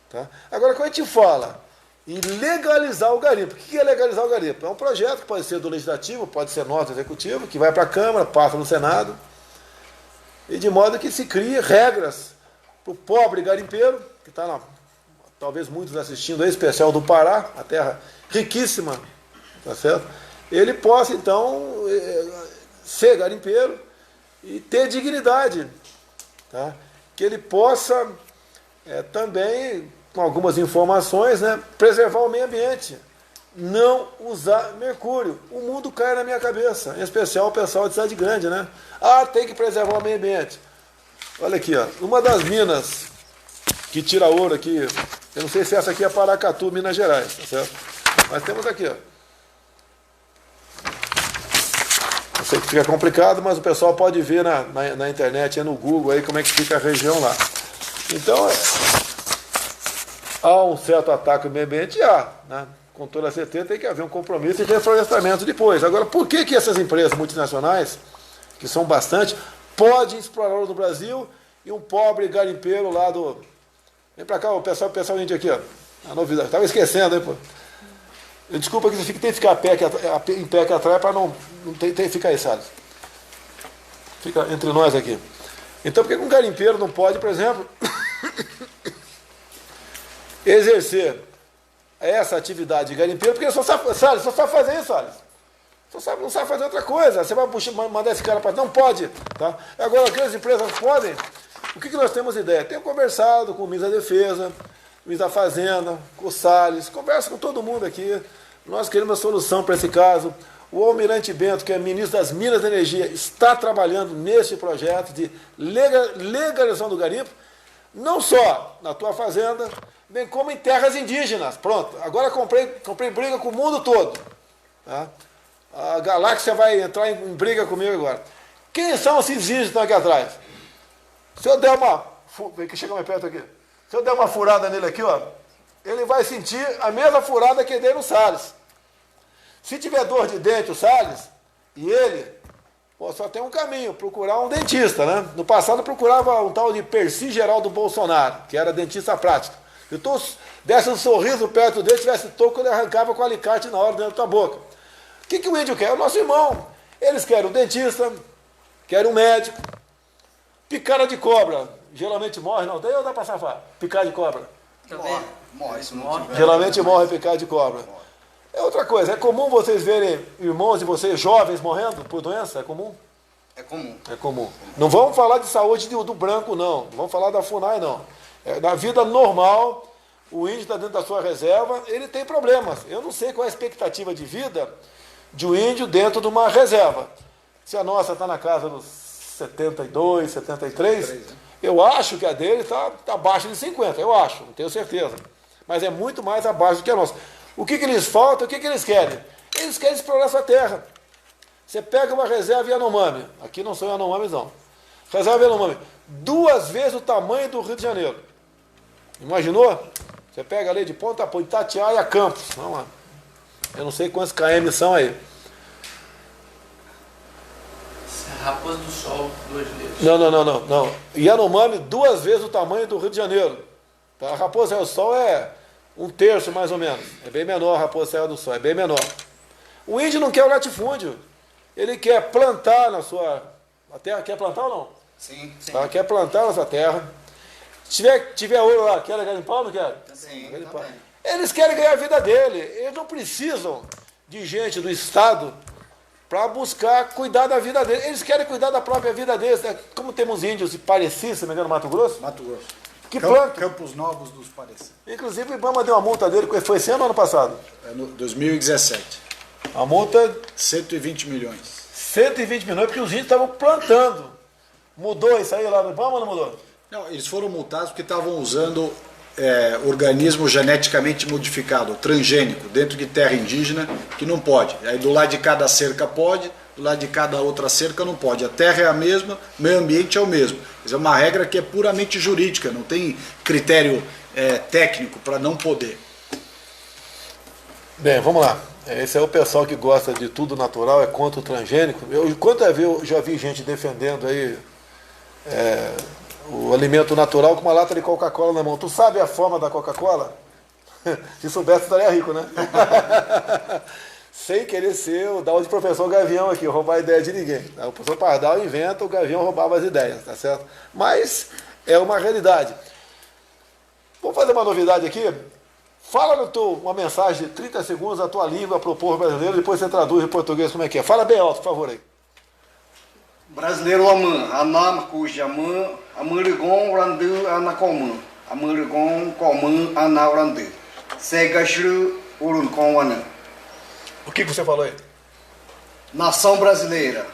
Tá? Agora, quando a gente fala em legalizar o garimpo, o que é legalizar o garimpo? É um projeto que pode ser do Legislativo, pode ser nota executiva, que vai para a Câmara, passa no Senado, e de modo que se crie regras para o pobre garimpeiro, que está lá, talvez muitos assistindo, em especial do Pará, a terra riquíssima, tá certo? Ele possa, então, ser garimpeiro e ter dignidade, tá? Que ele possa também, com algumas informações, né, preservar o meio ambiente, não usar mercúrio. O mundo cai na minha cabeça, em especial o pessoal de cidade grande, né? Tem que preservar o meio ambiente. Olha aqui, ó, uma das minas que tira ouro aqui, eu não sei se essa aqui é Paracatu, Minas Gerais, tá certo? Mas temos aqui, ó. Eu sei que fica complicado, mas o pessoal pode ver na internet, no Google, aí como é que fica a região lá. Então, há um certo ataque ao meio ambiente, né? Com toda certeza tem que haver um compromisso de reflorestamento depois. Agora, por que essas empresas multinacionais, que são bastante, podem explorar ouro no Brasil e um pobre garimpeiro lá do... Vem pra cá, o pessoal índio aqui, ó. A novidade. Estava esquecendo, hein, pô. Desculpa que você tem que ficar em pé aqui atrás para não tem que ficar aí, Salles. Fica entre nós aqui. Então, por que um garimpeiro não pode, por exemplo, exercer essa atividade de garimpeiro? Porque ele só sabe fazer isso, Salles. Não sabe fazer outra coisa. Você vai mandar esse cara para... Não pode. Tá? Agora, aquelas empresas podem. O que nós temos ideia? Tenho conversado com o ministro da Defesa, o ministro da Fazenda, com o Salles, converso com todo mundo aqui. Nós queremos uma solução para esse caso. O Almirante Bento, que é ministro das Minas e Energia, está trabalhando neste projeto de legalização do garimpo, não só na tua fazenda, bem como em terras indígenas. Pronto, agora comprei briga com o mundo todo. Tá? A Galáxia vai entrar em briga comigo agora. Quem são esses indígenas que estão aqui atrás? Se eu der uma... Chega mais perto aqui. Se eu der uma furada nele aqui, ó, ele vai sentir a mesma furada que dei no Salles. Se tiver dor de dente, o Salles, e ele, só tem um caminho, procurar um dentista, né? No passado procurava um tal de Percy Geraldo Bolsonaro, que era dentista prático. Se tu desse um sorriso perto dele, tivesse toco, ele arrancava com o alicate na hora dentro da tua boca. O que o índio quer? É o nosso irmão. Eles querem um dentista, querem um médico. Picada de cobra, geralmente morre, não tem ou dá para safar? Picada de cobra.
Morre.
Geralmente morre picada de cobra. É outra coisa, é comum vocês verem irmãos de vocês jovens morrendo por doença? É comum?
É comum.
É comum. Não vamos falar de saúde do branco, não. Não vamos falar da FUNAI, não. Na vida normal, o índio está dentro da sua reserva, ele tem problemas. Eu não sei qual é a expectativa de vida de um índio dentro de uma reserva. Se a nossa está na casa dos 72, 73, eu acho que a dele está abaixo de 50, eu acho, não tenho certeza. Mas é muito mais abaixo do que a nossa. O que lhes falta, o que eles querem? Eles querem explorar essa terra. Você pega uma reserva Yanomami, aqui não são Yanomamis não, reserva Yanomami, 2 vezes o tamanho do Rio de Janeiro. Imaginou? Você pega ali de ponta a ponta, Itatiaia a Campos, eu não sei quantos km são aí.
Raposa do Sol, 2 litros.
Não. Yanomami, 2 vezes o tamanho do Rio de Janeiro. A Raposa do Sol é 1/3 mais ou menos. É bem menor a Raposa Serra do Sol, é bem menor. O índio não quer o latifúndio. Ele quer plantar na sua... A terra quer plantar ou não?
Sim.
Tá? Quer plantar na sua terra. Se tiver ouro lá, quer garimpar ou não quer?
Sim,
eles querem ganhar a vida dele. Eles não precisam de gente do Estado para buscar cuidar da vida deles. Eles querem cuidar da própria vida deles. Como temos índios de Pareci, se não me engano, no Mato Grosso?
Mato Grosso.
Que plantam.
Campos Novos dos Pareci.
Inclusive o IBAMA deu uma multa dele, foi esse ano ou ano passado?
É no 2017.
A multa...
120 milhões.
120 milhões, porque os índios estavam plantando. Mudou isso aí lá no IBAMA ou não mudou?
Não, eles foram multados porque estavam usando organismo geneticamente modificado, transgênico, dentro de terra indígena, que não pode. Aí do lado de cada cerca pode, do lado de cada outra cerca não pode. A terra é a mesma, o meio ambiente é o mesmo. Isso é uma regra que é puramente jurídica, não tem critério técnico para não poder.
Bem, vamos lá. Esse é o pessoal que gosta de tudo natural, é contra o transgênico. Quantas vezes eu já vi gente defendendo aí o alimento natural com uma lata de Coca-Cola na mão. Tu sabe a forma da Coca-Cola? Se soubesse, estaria rico, né? Sem querer ser o tal de professor Gavião aqui, roubar a ideia de ninguém. O professor Pardal inventa, o Gavião roubava as ideias, tá certo? Mas é uma realidade. Vamos fazer uma novidade aqui? Fala uma mensagem de 30 segundos na tua língua para o povo brasileiro, depois você traduz em português como é que é. Fala bem alto, por favor aí.
Brasileiro aman, anam cuja aman, amerigon randu anacoman, amerigon coman anaurandu, segashru urun coman.
O que você falou aí?
Nação brasileira,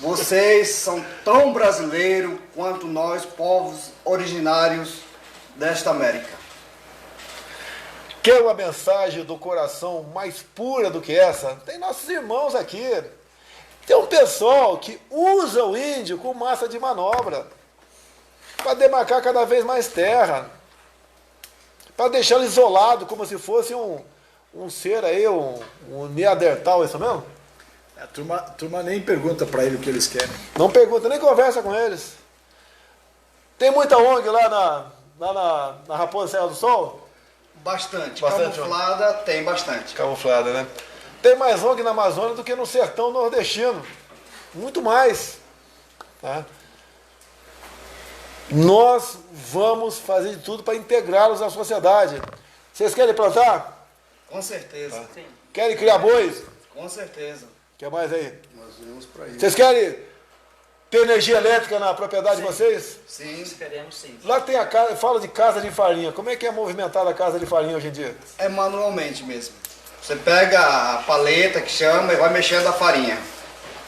vocês são tão brasileiros quanto nós, povos originários desta América.
Quer uma mensagem do coração mais pura do que essa? Tem nossos irmãos aqui. Tem um pessoal que usa o índio com massa de manobra para demarcar cada vez mais terra, para deixá-lo isolado como se fosse um ser aí, um Neandertal, isso mesmo?
A turma nem pergunta para ele o que eles querem.
Não pergunta, nem conversa com eles. Tem muita ONG lá na Raposa Serra do Sol?
Bastante.
Bastante,
Camuflada tem bastante.
Camuflada, né? Tem mais ONG na Amazônia do que no sertão nordestino. Muito mais. Tá? Nós vamos fazer de tudo para integrá-los à sociedade. Vocês querem plantar?
Com certeza.
Sim.
Querem criar bois?
Com certeza.
O que mais aí?
Nós vamos para isso.
Vocês querem ter energia elétrica na propriedade de vocês?
Sim.
Esperemos sim.
Lá tem a casa, fala de casa de farinha. Como é que é movimentada a casa de farinha hoje em dia?
É manualmente mesmo. Você pega a paleta que chama e vai mexendo a farinha.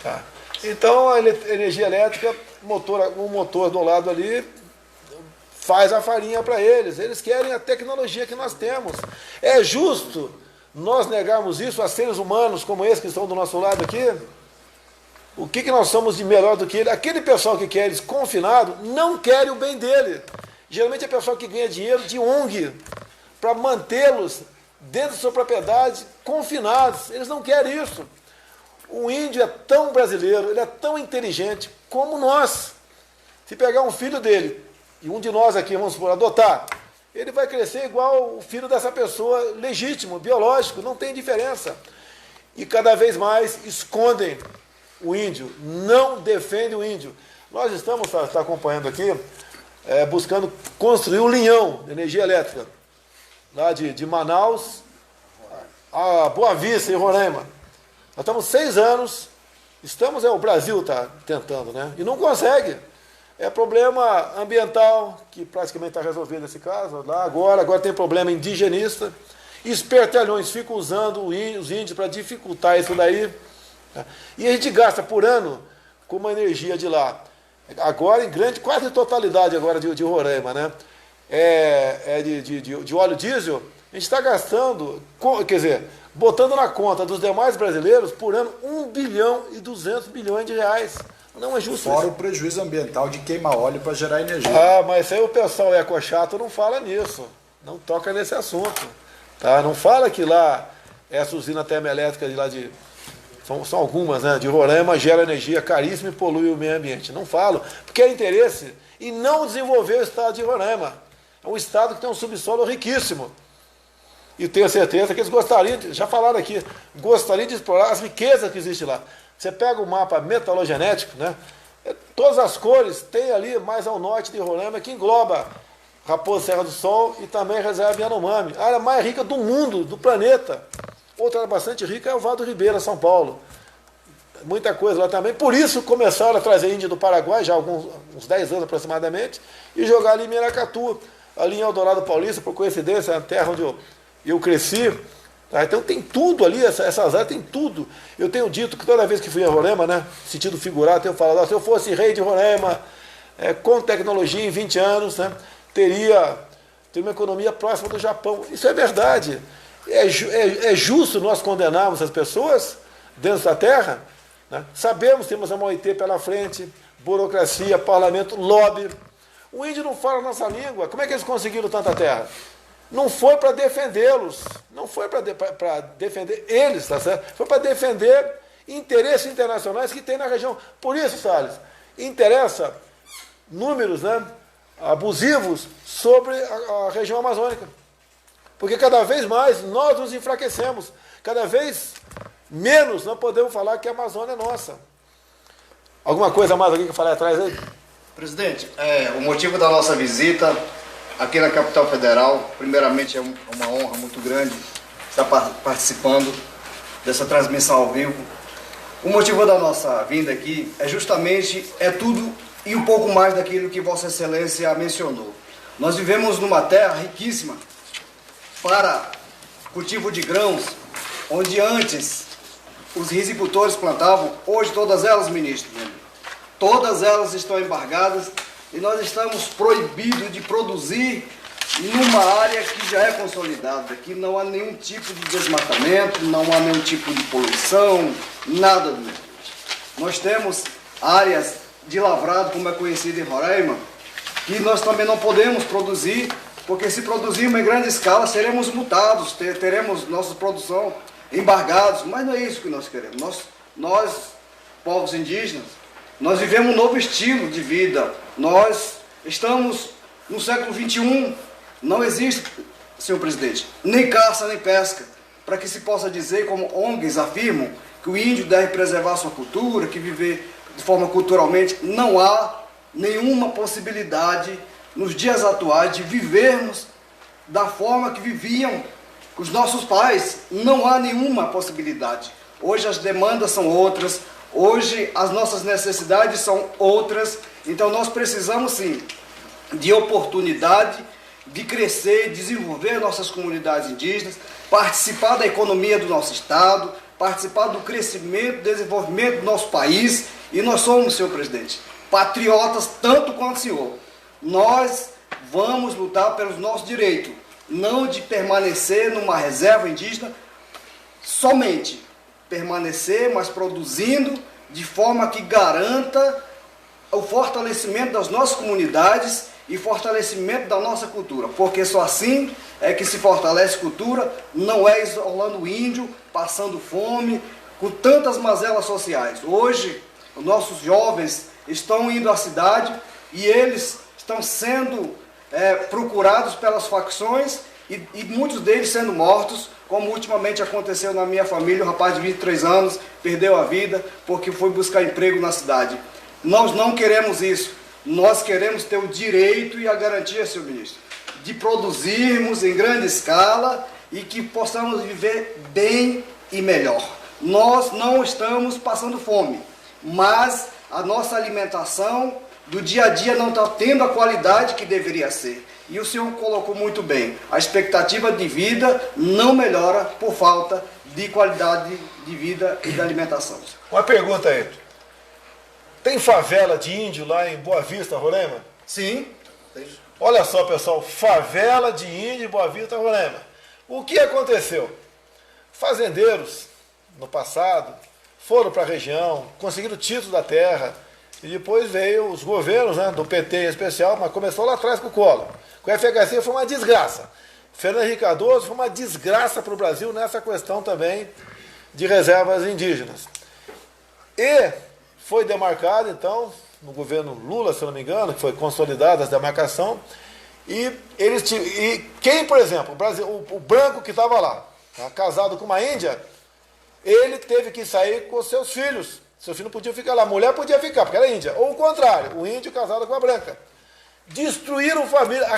Tá. Então a energia elétrica, o motor do lado ali faz a farinha para eles. Eles querem a tecnologia que nós temos. É justo nós negarmos isso a seres humanos como esse que estão do nosso lado aqui? O que nós somos de melhor do que ele? Aquele pessoal que quer eles confinado não quer o bem dele. Geralmente é pessoal que ganha dinheiro de ONG para mantê-los dentro de sua propriedade confinados. Eles não querem isso. O índio é tão brasileiro, ele é tão inteligente como nós. Se pegar um filho dele, e um de nós aqui, vamos supor, adotar, ele vai crescer igual o filho dessa pessoa legítimo, biológico, não tem diferença. E cada vez mais escondem o índio, não defendem o índio. Nós estamos, está acompanhando aqui, buscando construir um linhão de energia elétrica, lá de Manaus a Boa Vista, em Roraima. Nós estamos 6 anos, o Brasil está tentando, né? E não consegue. É problema ambiental, que praticamente está resolvido nesse caso, lá agora tem problema indigenista. Espertalhões ficam usando os índios para dificultar isso daí. Tá? E a gente gasta por ano com uma energia de lá. Agora, em grande, quase totalidade agora de Roraima, né? De óleo diesel, a gente está gastando, quer dizer, botando na conta dos demais brasileiros por ano 1 bilhão e 200 bilhões de reais. Não é justo
Fora
isso.
o prejuízo ambiental de queimar óleo para gerar energia.
Ah, mas aí o pessoal ecochato não fala nisso. Não toca nesse assunto. Tá? Não fala que lá essa usina termoelétrica de lá de... São algumas, né? De Roraima gera energia caríssima e polui o meio ambiente. Não falo, porque é interesse em não desenvolver o estado de Roraima. É um estado que tem um subsolo riquíssimo. E tenho certeza que eles gostariam, já falaram aqui, gostariam de explorar as riquezas que existem lá. Você pega o mapa metalogenético, né? Todas as cores tem ali mais ao norte de Roraima, que engloba Raposa Serra do Sol e também a reserva Yanomami, a área mais rica do mundo, do planeta. Outra área bastante rica é o Vale do Ribeira, São Paulo. Muita coisa lá também. Por isso começaram a trazer índio do Paraguai, já há uns 10 anos aproximadamente, e jogar ali em Miracatu, ali em Eldorado Paulista, por coincidência, a terra onde eu cresci. Tá? Então tem tudo ali, essas áreas tem tudo. Eu tenho dito que toda vez que fui a Roraima, né, sentido figurado, tenho falado, se eu fosse rei de Roraima, com tecnologia em 20 anos, né, teria uma economia próxima do Japão. Isso é verdade. É justo nós condenarmos as pessoas dentro da terra? Né? Sabemos, temos a OIT pela frente, burocracia, parlamento, lobby. O índio não fala a nossa língua. Como é que eles conseguiram tanta terra? Não foi para defendê-los, não foi para defender eles, tá certo? Foi para defender interesses internacionais que tem na região. Por isso, Salles, interessa números, né, abusivos sobre a região amazônica. Porque cada vez mais nós nos enfraquecemos, cada vez menos nós podemos falar que a Amazônia é nossa. Alguma coisa mais aqui que eu falei atrás aí?
Presidente, o motivo da nossa visita aqui na capital federal, primeiramente é uma honra muito grande estar participando dessa transmissão ao vivo. O motivo da nossa vinda aqui é justamente, tudo e um pouco mais daquilo que Vossa Excelência mencionou. Nós vivemos numa terra riquíssima para cultivo de grãos, onde antes os rizicultores plantavam, hoje todas elas, ministro, todas elas estão embargadas e nós estamos proibidos de produzir numa área que já é consolidada, que não há nenhum tipo de desmatamento, não há nenhum tipo de poluição, nada do mesmo. Nós temos áreas de lavrado, como é conhecido em Roraima, que nós também não podemos produzir, porque se produzirmos em grande escala, seremos multados, teremos nossa produção embargados, mas não é isso que nós queremos. Nós, povos indígenas, nós vivemos um novo estilo de vida. Nós estamos no século XXI. Não existe, senhor presidente, nem caça nem pesca, para que se possa dizer, como ONGs afirmam, que o índio deve preservar sua cultura, que viver de forma culturalmente. Não há nenhuma possibilidade, nos dias atuais, de vivermos da forma que viviam os nossos pais. Não há nenhuma possibilidade. Hoje as demandas são outras, hoje as nossas necessidades são outras, então nós precisamos sim de oportunidade de crescer, desenvolver nossas comunidades indígenas, participar da economia do nosso estado, participar do crescimento, desenvolvimento do nosso país. E nós somos, senhor presidente, patriotas tanto quanto o senhor. Nós vamos lutar pelos nossos direitos, não de permanecer numa reserva indígena, somente permanecer, mas produzindo de forma que garanta o fortalecimento das nossas comunidades e fortalecimento da nossa cultura, porque só assim é que se fortalece cultura, não é isolando o índio, passando fome, com tantas mazelas sociais. Hoje, os nossos jovens estão indo à cidade e eles estão sendo procurados pelas facções e muitos deles sendo mortos, como ultimamente aconteceu na minha família. Um rapaz de 23 anos perdeu a vida porque foi buscar emprego na cidade. Nós não queremos isso. Nós queremos ter o direito e a garantia, senhor ministro, de produzirmos em grande escala e que possamos viver bem e melhor. Nós não estamos passando fome, mas a nossa alimentação do dia a dia não está tendo a qualidade que deveria ser. E o senhor colocou muito bem, a expectativa de vida não melhora por falta de qualidade de vida e da alimentação.
Uma pergunta aí. Tem favela de índio lá em Boa Vista, Roraima?
Sim.
Olha só, pessoal, favela de índio em Boa Vista, Roraima. O que aconteceu? Fazendeiros, no passado, foram para a região, conseguiram o título da terra, e depois veio os governos, né, do PT em especial, mas começou lá atrás com o Collor. Com o FHC foi uma desgraça. Fernando Henrique Cardoso foi uma desgraça para o Brasil nessa questão também de reservas indígenas. E foi demarcado, então, no governo Lula, se não me engano, que foi consolidada a demarcação, e quem, por exemplo, o branco que estava lá, tá, casado com uma índia, ele teve que sair com seus filhos. Seus filhos não podiam ficar lá, a mulher podia ficar, porque era índia. Ou o contrário, o índio casado com a branca. Destruíram famílias,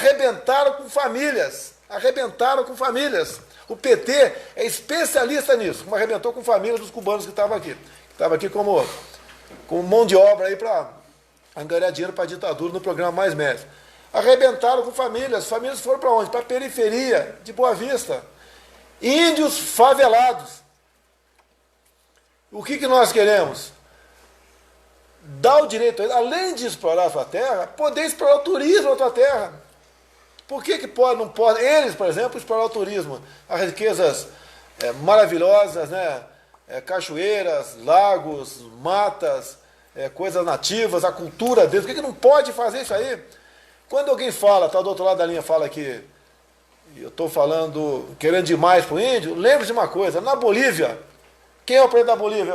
arrebentaram com famílias. O PT é especialista nisso, como arrebentou com famílias dos cubanos que estavam aqui. Que estavam aqui como mão de obra aí para angariar dinheiro para a ditadura no programa Mais Médios. Arrebentaram com famílias. As famílias foram para onde? Para a periferia de Boa Vista. Índios favelados. O que nós queremos? Dar o direito a ele, além de explorar a sua terra, poder explorar o turismo na sua terra. Por que pode, não pode? Eles, por exemplo, explorar o turismo. As riquezas maravilhosas, né? Cachoeiras, lagos, matas, coisas nativas, a cultura deles. Por que não pode fazer isso aí? Quando alguém fala, está do outro lado da linha, fala que eu estou falando, querendo demais para o índio, lembre-se de uma coisa, na Bolívia, quem é o presidente da Bolívia,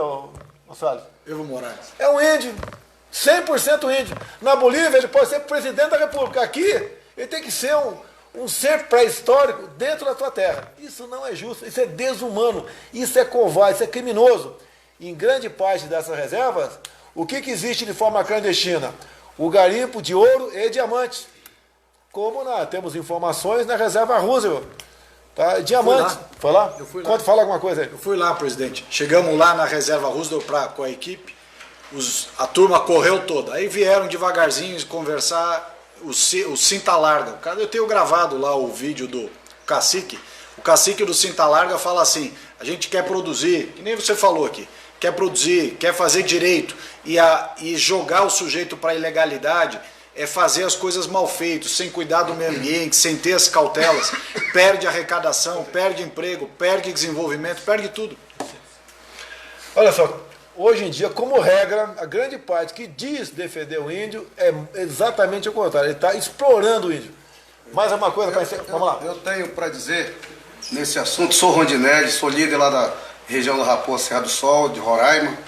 Gonçalves?
Evo Morales.
É um índio, 100% índio. Na Bolívia ele pode ser presidente da República. Aqui ele tem que ser um ser pré-histórico dentro da sua terra. Isso não é justo, isso é desumano, isso é covarde, isso é criminoso. Em grande parte dessas reservas, o que existe de forma clandestina? O garimpo de ouro e diamante. Como temos informações na reserva Roosevelt. Tá? Diamante. Foi lá?
Eu fui lá.
Conta, fala alguma coisa aí.
Eu fui lá, presidente. Chegamos lá na reserva Roosevelt com a equipe. A turma correu toda. Aí vieram devagarzinho conversar o Cinta Larga. Eu tenho gravado lá o vídeo do cacique. O cacique do Cinta Larga fala assim: a gente quer produzir, que nem você falou aqui, quer produzir, quer fazer direito, e jogar o sujeito para a ilegalidade é fazer as coisas mal feitas, sem cuidar do meio ambiente, sem ter as cautelas, perde arrecadação, perde emprego, perde desenvolvimento, perde tudo.
Olha só, hoje em dia, como regra, a grande parte que diz defender o índio é exatamente o contrário, ele está explorando o índio. Mais uma coisa para encerrar, vamos lá.
Eu tenho para dizer nesse assunto, sou Rondinelli, sou líder lá da região da Raposa Serra do Sol, de Roraima.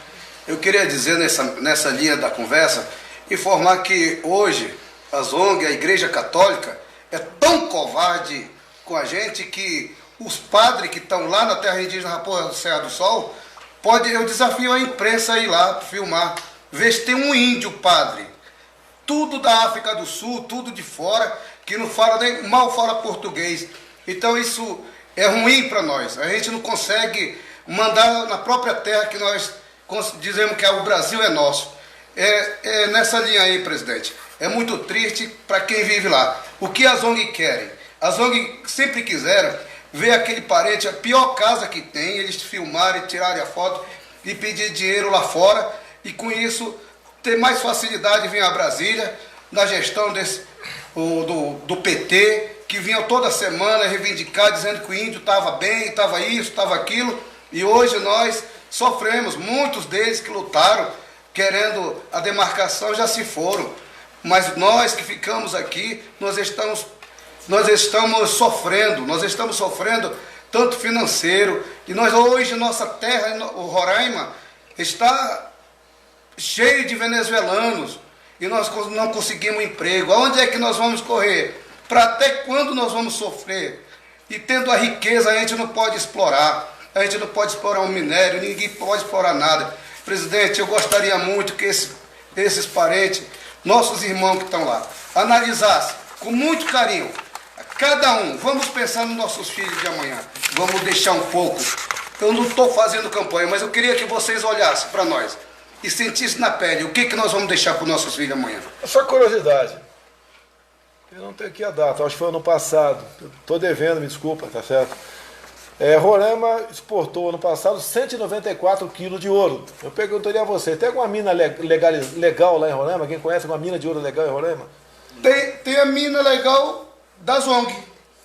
Eu queria dizer nessa linha da conversa, informar que hoje as ONG, a Igreja Católica, é tão covarde com a gente que os padres que estão lá na terra indígena Raposa Serra do Sol, eu desafio a imprensa a ir lá filmar, ver se tem um índio padre. Tudo da África do Sul, tudo de fora, que não fala nem mal fala português. Então isso é ruim para nós. A gente não consegue mandar na própria terra que nós dizemos que o Brasil é nosso. É nessa linha aí, presidente. É muito triste para quem vive lá. O que as ONG querem? As ONG sempre quiseram ver aquele parente, a pior casa que tem, eles filmarem, tirarem a foto e pedir dinheiro lá fora, e com isso ter mais facilidade de vir a Brasília, na gestão do PT, que vinha toda semana reivindicar, dizendo que o índio estava bem, estava isso, estava aquilo, e hoje nós sofremos, muitos deles que lutaram, querendo a demarcação, já se foram, mas nós que ficamos aqui, nós estamos sofrendo tanto financeiro, e nós hoje, nossa terra, o Roraima, está cheio de venezuelanos, e nós não conseguimos emprego. Aonde é que nós vamos correr? Para até quando nós vamos sofrer? E tendo a riqueza, a gente não pode explorar, a gente não pode explorar um minério, ninguém pode explorar nada. Presidente, eu gostaria muito que esses parentes, nossos irmãos que estão lá, analisassem com muito carinho, cada um, vamos pensar nos nossos filhos de amanhã, vamos deixar um pouco. Eu não estou fazendo campanha, mas eu queria que vocês olhassem para nós e sentissem na pele o que nós vamos deixar para os nossos filhos amanhã.
Só curiosidade, eu não tenho aqui a data, acho que foi ano passado, estou devendo, me desculpa, tá certo? Roraima exportou ano passado 194 quilos de ouro. Eu perguntaria a você, tem alguma mina legal lá em Roraima? Quem conhece alguma mina de ouro legal em Roraima?
Tem a mina legal das ONG,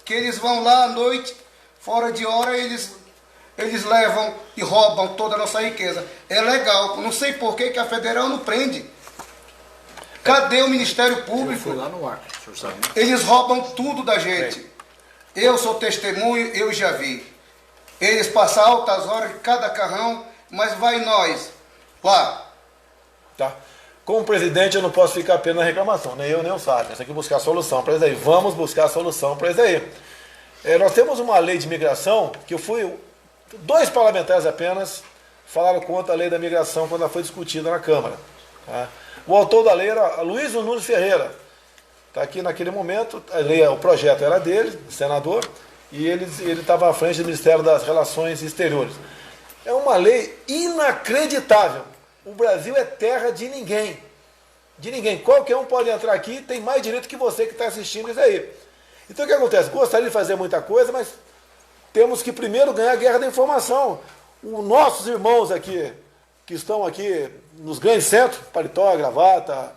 que eles vão lá à noite, fora de hora, eles levam e roubam toda a nossa riqueza. É legal, não sei por que a federal não prende. Cadê o Ministério Público?
Eu fui lá no ar, o senhor sabe, né?
Eles roubam tudo da gente. Eu sou testemunho, eu já vi. Eles passam altas horas, cada carrão, mas vai nós lá.
Tá. Como presidente, eu não posso ficar apenas na reclamação, nem eu nem o Sábio. Nós temos que buscar solução para isso aí. Vamos buscar solução para isso aí. Nós temos uma lei de imigração que dois parlamentares apenas falaram contra a lei da imigração quando ela foi discutida na Câmara. Tá? O autor da lei era Luiz Nunes Ferreira. Está aqui naquele momento, o projeto era dele, senador, e ele estava à frente do Ministério das Relações Exteriores. É uma lei inacreditável. O Brasil é terra de ninguém. De ninguém. Qualquer um pode entrar aqui e tem mais direito que você que está assistindo isso aí. Então o que acontece? Gostaria de fazer muita coisa, mas temos que primeiro ganhar a guerra da informação. Os nossos irmãos aqui, que estão aqui nos grandes centros, paletó, gravata,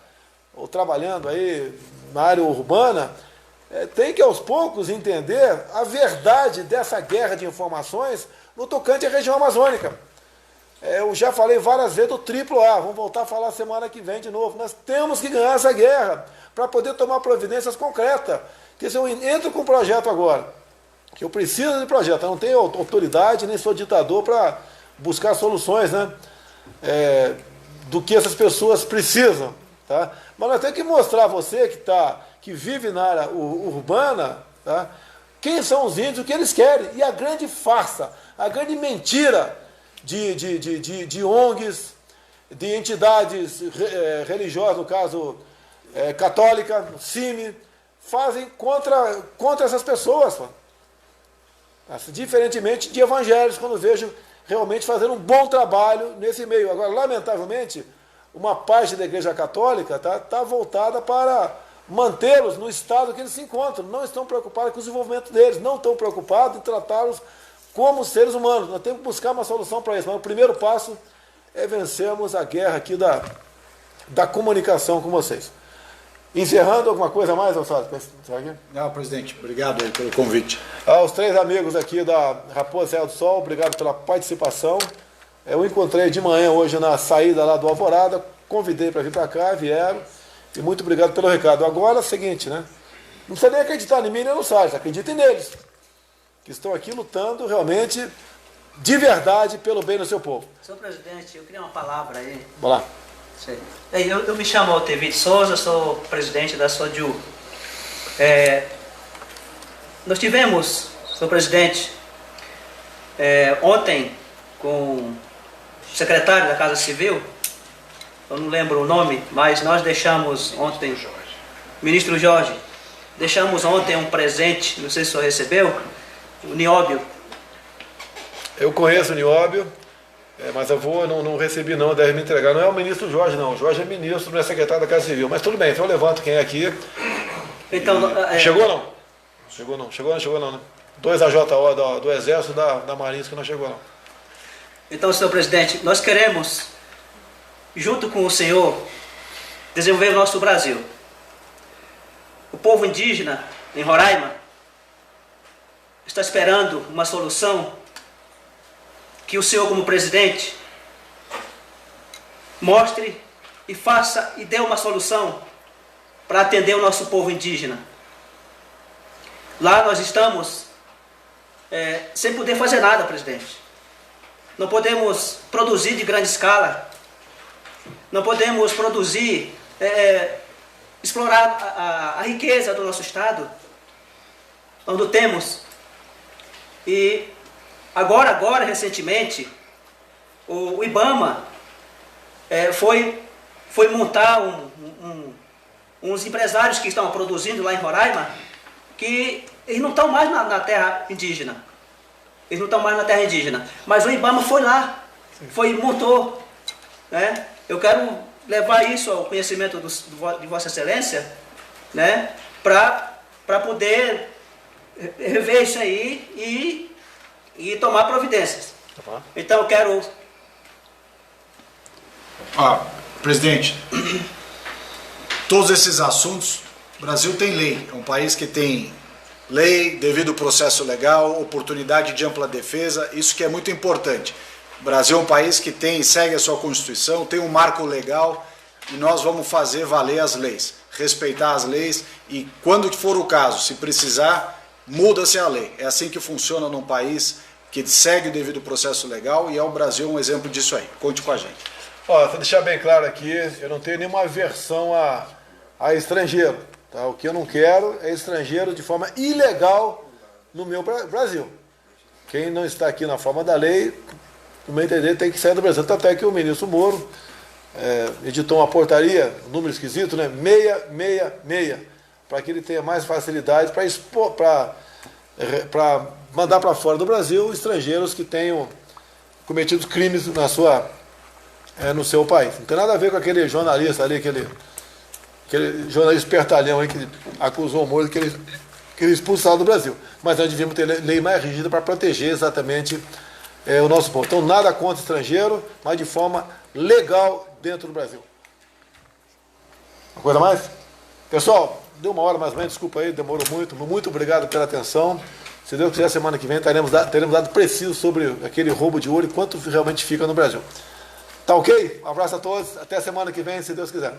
ou trabalhando aí na área urbana, tem que aos poucos entender a verdade dessa guerra de informações no tocante à região amazônica. Eu já falei várias vezes do AAA, vamos voltar a falar semana que vem de novo. Nós temos que ganhar essa guerra para poder tomar providências concretas. Porque se eu entro com um projeto agora, que eu preciso de projeto, eu não tenho autoridade, nem sou ditador para buscar soluções, né? Do que essas pessoas precisam. Tá? Mas nós temos que mostrar a você que vive na área urbana, tá? Quem são os índios, o que eles querem. E a grande farsa, a grande mentira de ONGs, de entidades religiosas, no caso católica, CIMI, fazem contra essas pessoas. Assim, diferentemente de evangélicos, quando vejo realmente fazendo um bom trabalho nesse meio. Agora, lamentavelmente, uma parte da Igreja Católica tá voltada para mantê-los no estado que eles se encontram. Não estão preocupados com o desenvolvimento deles, não estão preocupados em tratá-los como seres humanos. Nós temos que buscar uma solução para isso. Mas o primeiro passo é vencermos a guerra aqui da comunicação com vocês. Encerrando, alguma coisa mais, Alçado?
Não, presidente, obrigado aí pelo convite.
Aos 3 amigos aqui da Raposa Serra do Sol, obrigado pela participação. Eu encontrei de manhã hoje na saída lá do Alvorada, convidei para vir para cá, vieram, e muito obrigado pelo recado. Agora é o seguinte, né? Não precisa nem acreditar em mim nem no site, acreditem neles, que estão aqui lutando realmente, de verdade, pelo bem do seu povo.
Senhor presidente, eu queria uma palavra aí.
Vamos lá.
Eu me chamo Altevide Souza, sou presidente da SODIU. Nós tivemos, senhor presidente, ontem com o secretário da Casa Civil, eu não lembro o nome, mas nós deixamos ontem, ministro Jorge, deixamos ontem um presente, não sei se o senhor recebeu, o Nióbio.
Eu conheço o Nióbio, mas eu não recebi não, deve me entregar. Não é o ministro Jorge não, o Jorge é ministro, não é secretário da Casa Civil, mas tudo bem, então eu levanto quem é aqui.
Então,
chegou não? Chegou não, né? 2 AJO do Exército da Marinha que não chegou não.
Então, senhor presidente, nós queremos, junto com o senhor, desenvolver o nosso Brasil. O povo indígena em Roraima está esperando uma solução que o senhor, como presidente, mostre e faça e dê uma solução para atender o nosso povo indígena. Lá nós estamos sem poder fazer nada, presidente. Não podemos produzir de grande escala, não podemos produzir, explorar a riqueza do nosso estado, onde temos. E agora recentemente, o IBAMA foi montar uns empresários que estão produzindo lá em Roraima, que eles não estão mais na terra indígena. Mas o IBAMA foi lá, montou. Né? Eu quero levar isso ao conhecimento de Vossa Excelência, né? Para poder rever isso aí e tomar providências. Então eu quero...
Presidente, todos esses assuntos, o Brasil tem lei, é um país que tem lei, devido processo legal, oportunidade de ampla defesa, isso que é muito importante. O Brasil é um país que segue a sua Constituição, tem um marco legal e nós vamos fazer valer as leis, respeitar as leis e quando for o caso, se precisar, muda-se a lei. É assim que funciona num país que segue o devido processo legal e o Brasil é um exemplo disso aí. Conte com a gente.
Para deixar bem claro aqui, eu não tenho nenhuma aversão a estrangeiro. Tá? O que eu não quero é estrangeiro de forma ilegal no meu Brasil. Quem não está aqui na forma da lei, no meu entender, tem que sair do Brasil. Até que o ministro Moro editou uma portaria, um número esquisito, né? 666, para que ele tenha mais facilidade para mandar para fora do Brasil estrangeiros que tenham cometido crimes no seu país. Não tem nada a ver com aquele jornalista ali, aquele jornalista espertalhão aí que acusou o Moro que ele expulsado do Brasil. Mas nós devíamos ter lei mais rígida para proteger exatamente o nosso povo. Então, nada contra estrangeiro, mas de forma legal dentro do Brasil. Uma coisa mais? Pessoal, deu 1 hora mais ou menos, desculpa aí, demorou muito. Muito obrigado pela atenção. Se Deus quiser, semana que vem teremos dado preciso sobre aquele roubo de ouro e quanto realmente fica no Brasil. Tá ok? Um abraço a todos, até a semana que vem, se Deus quiser.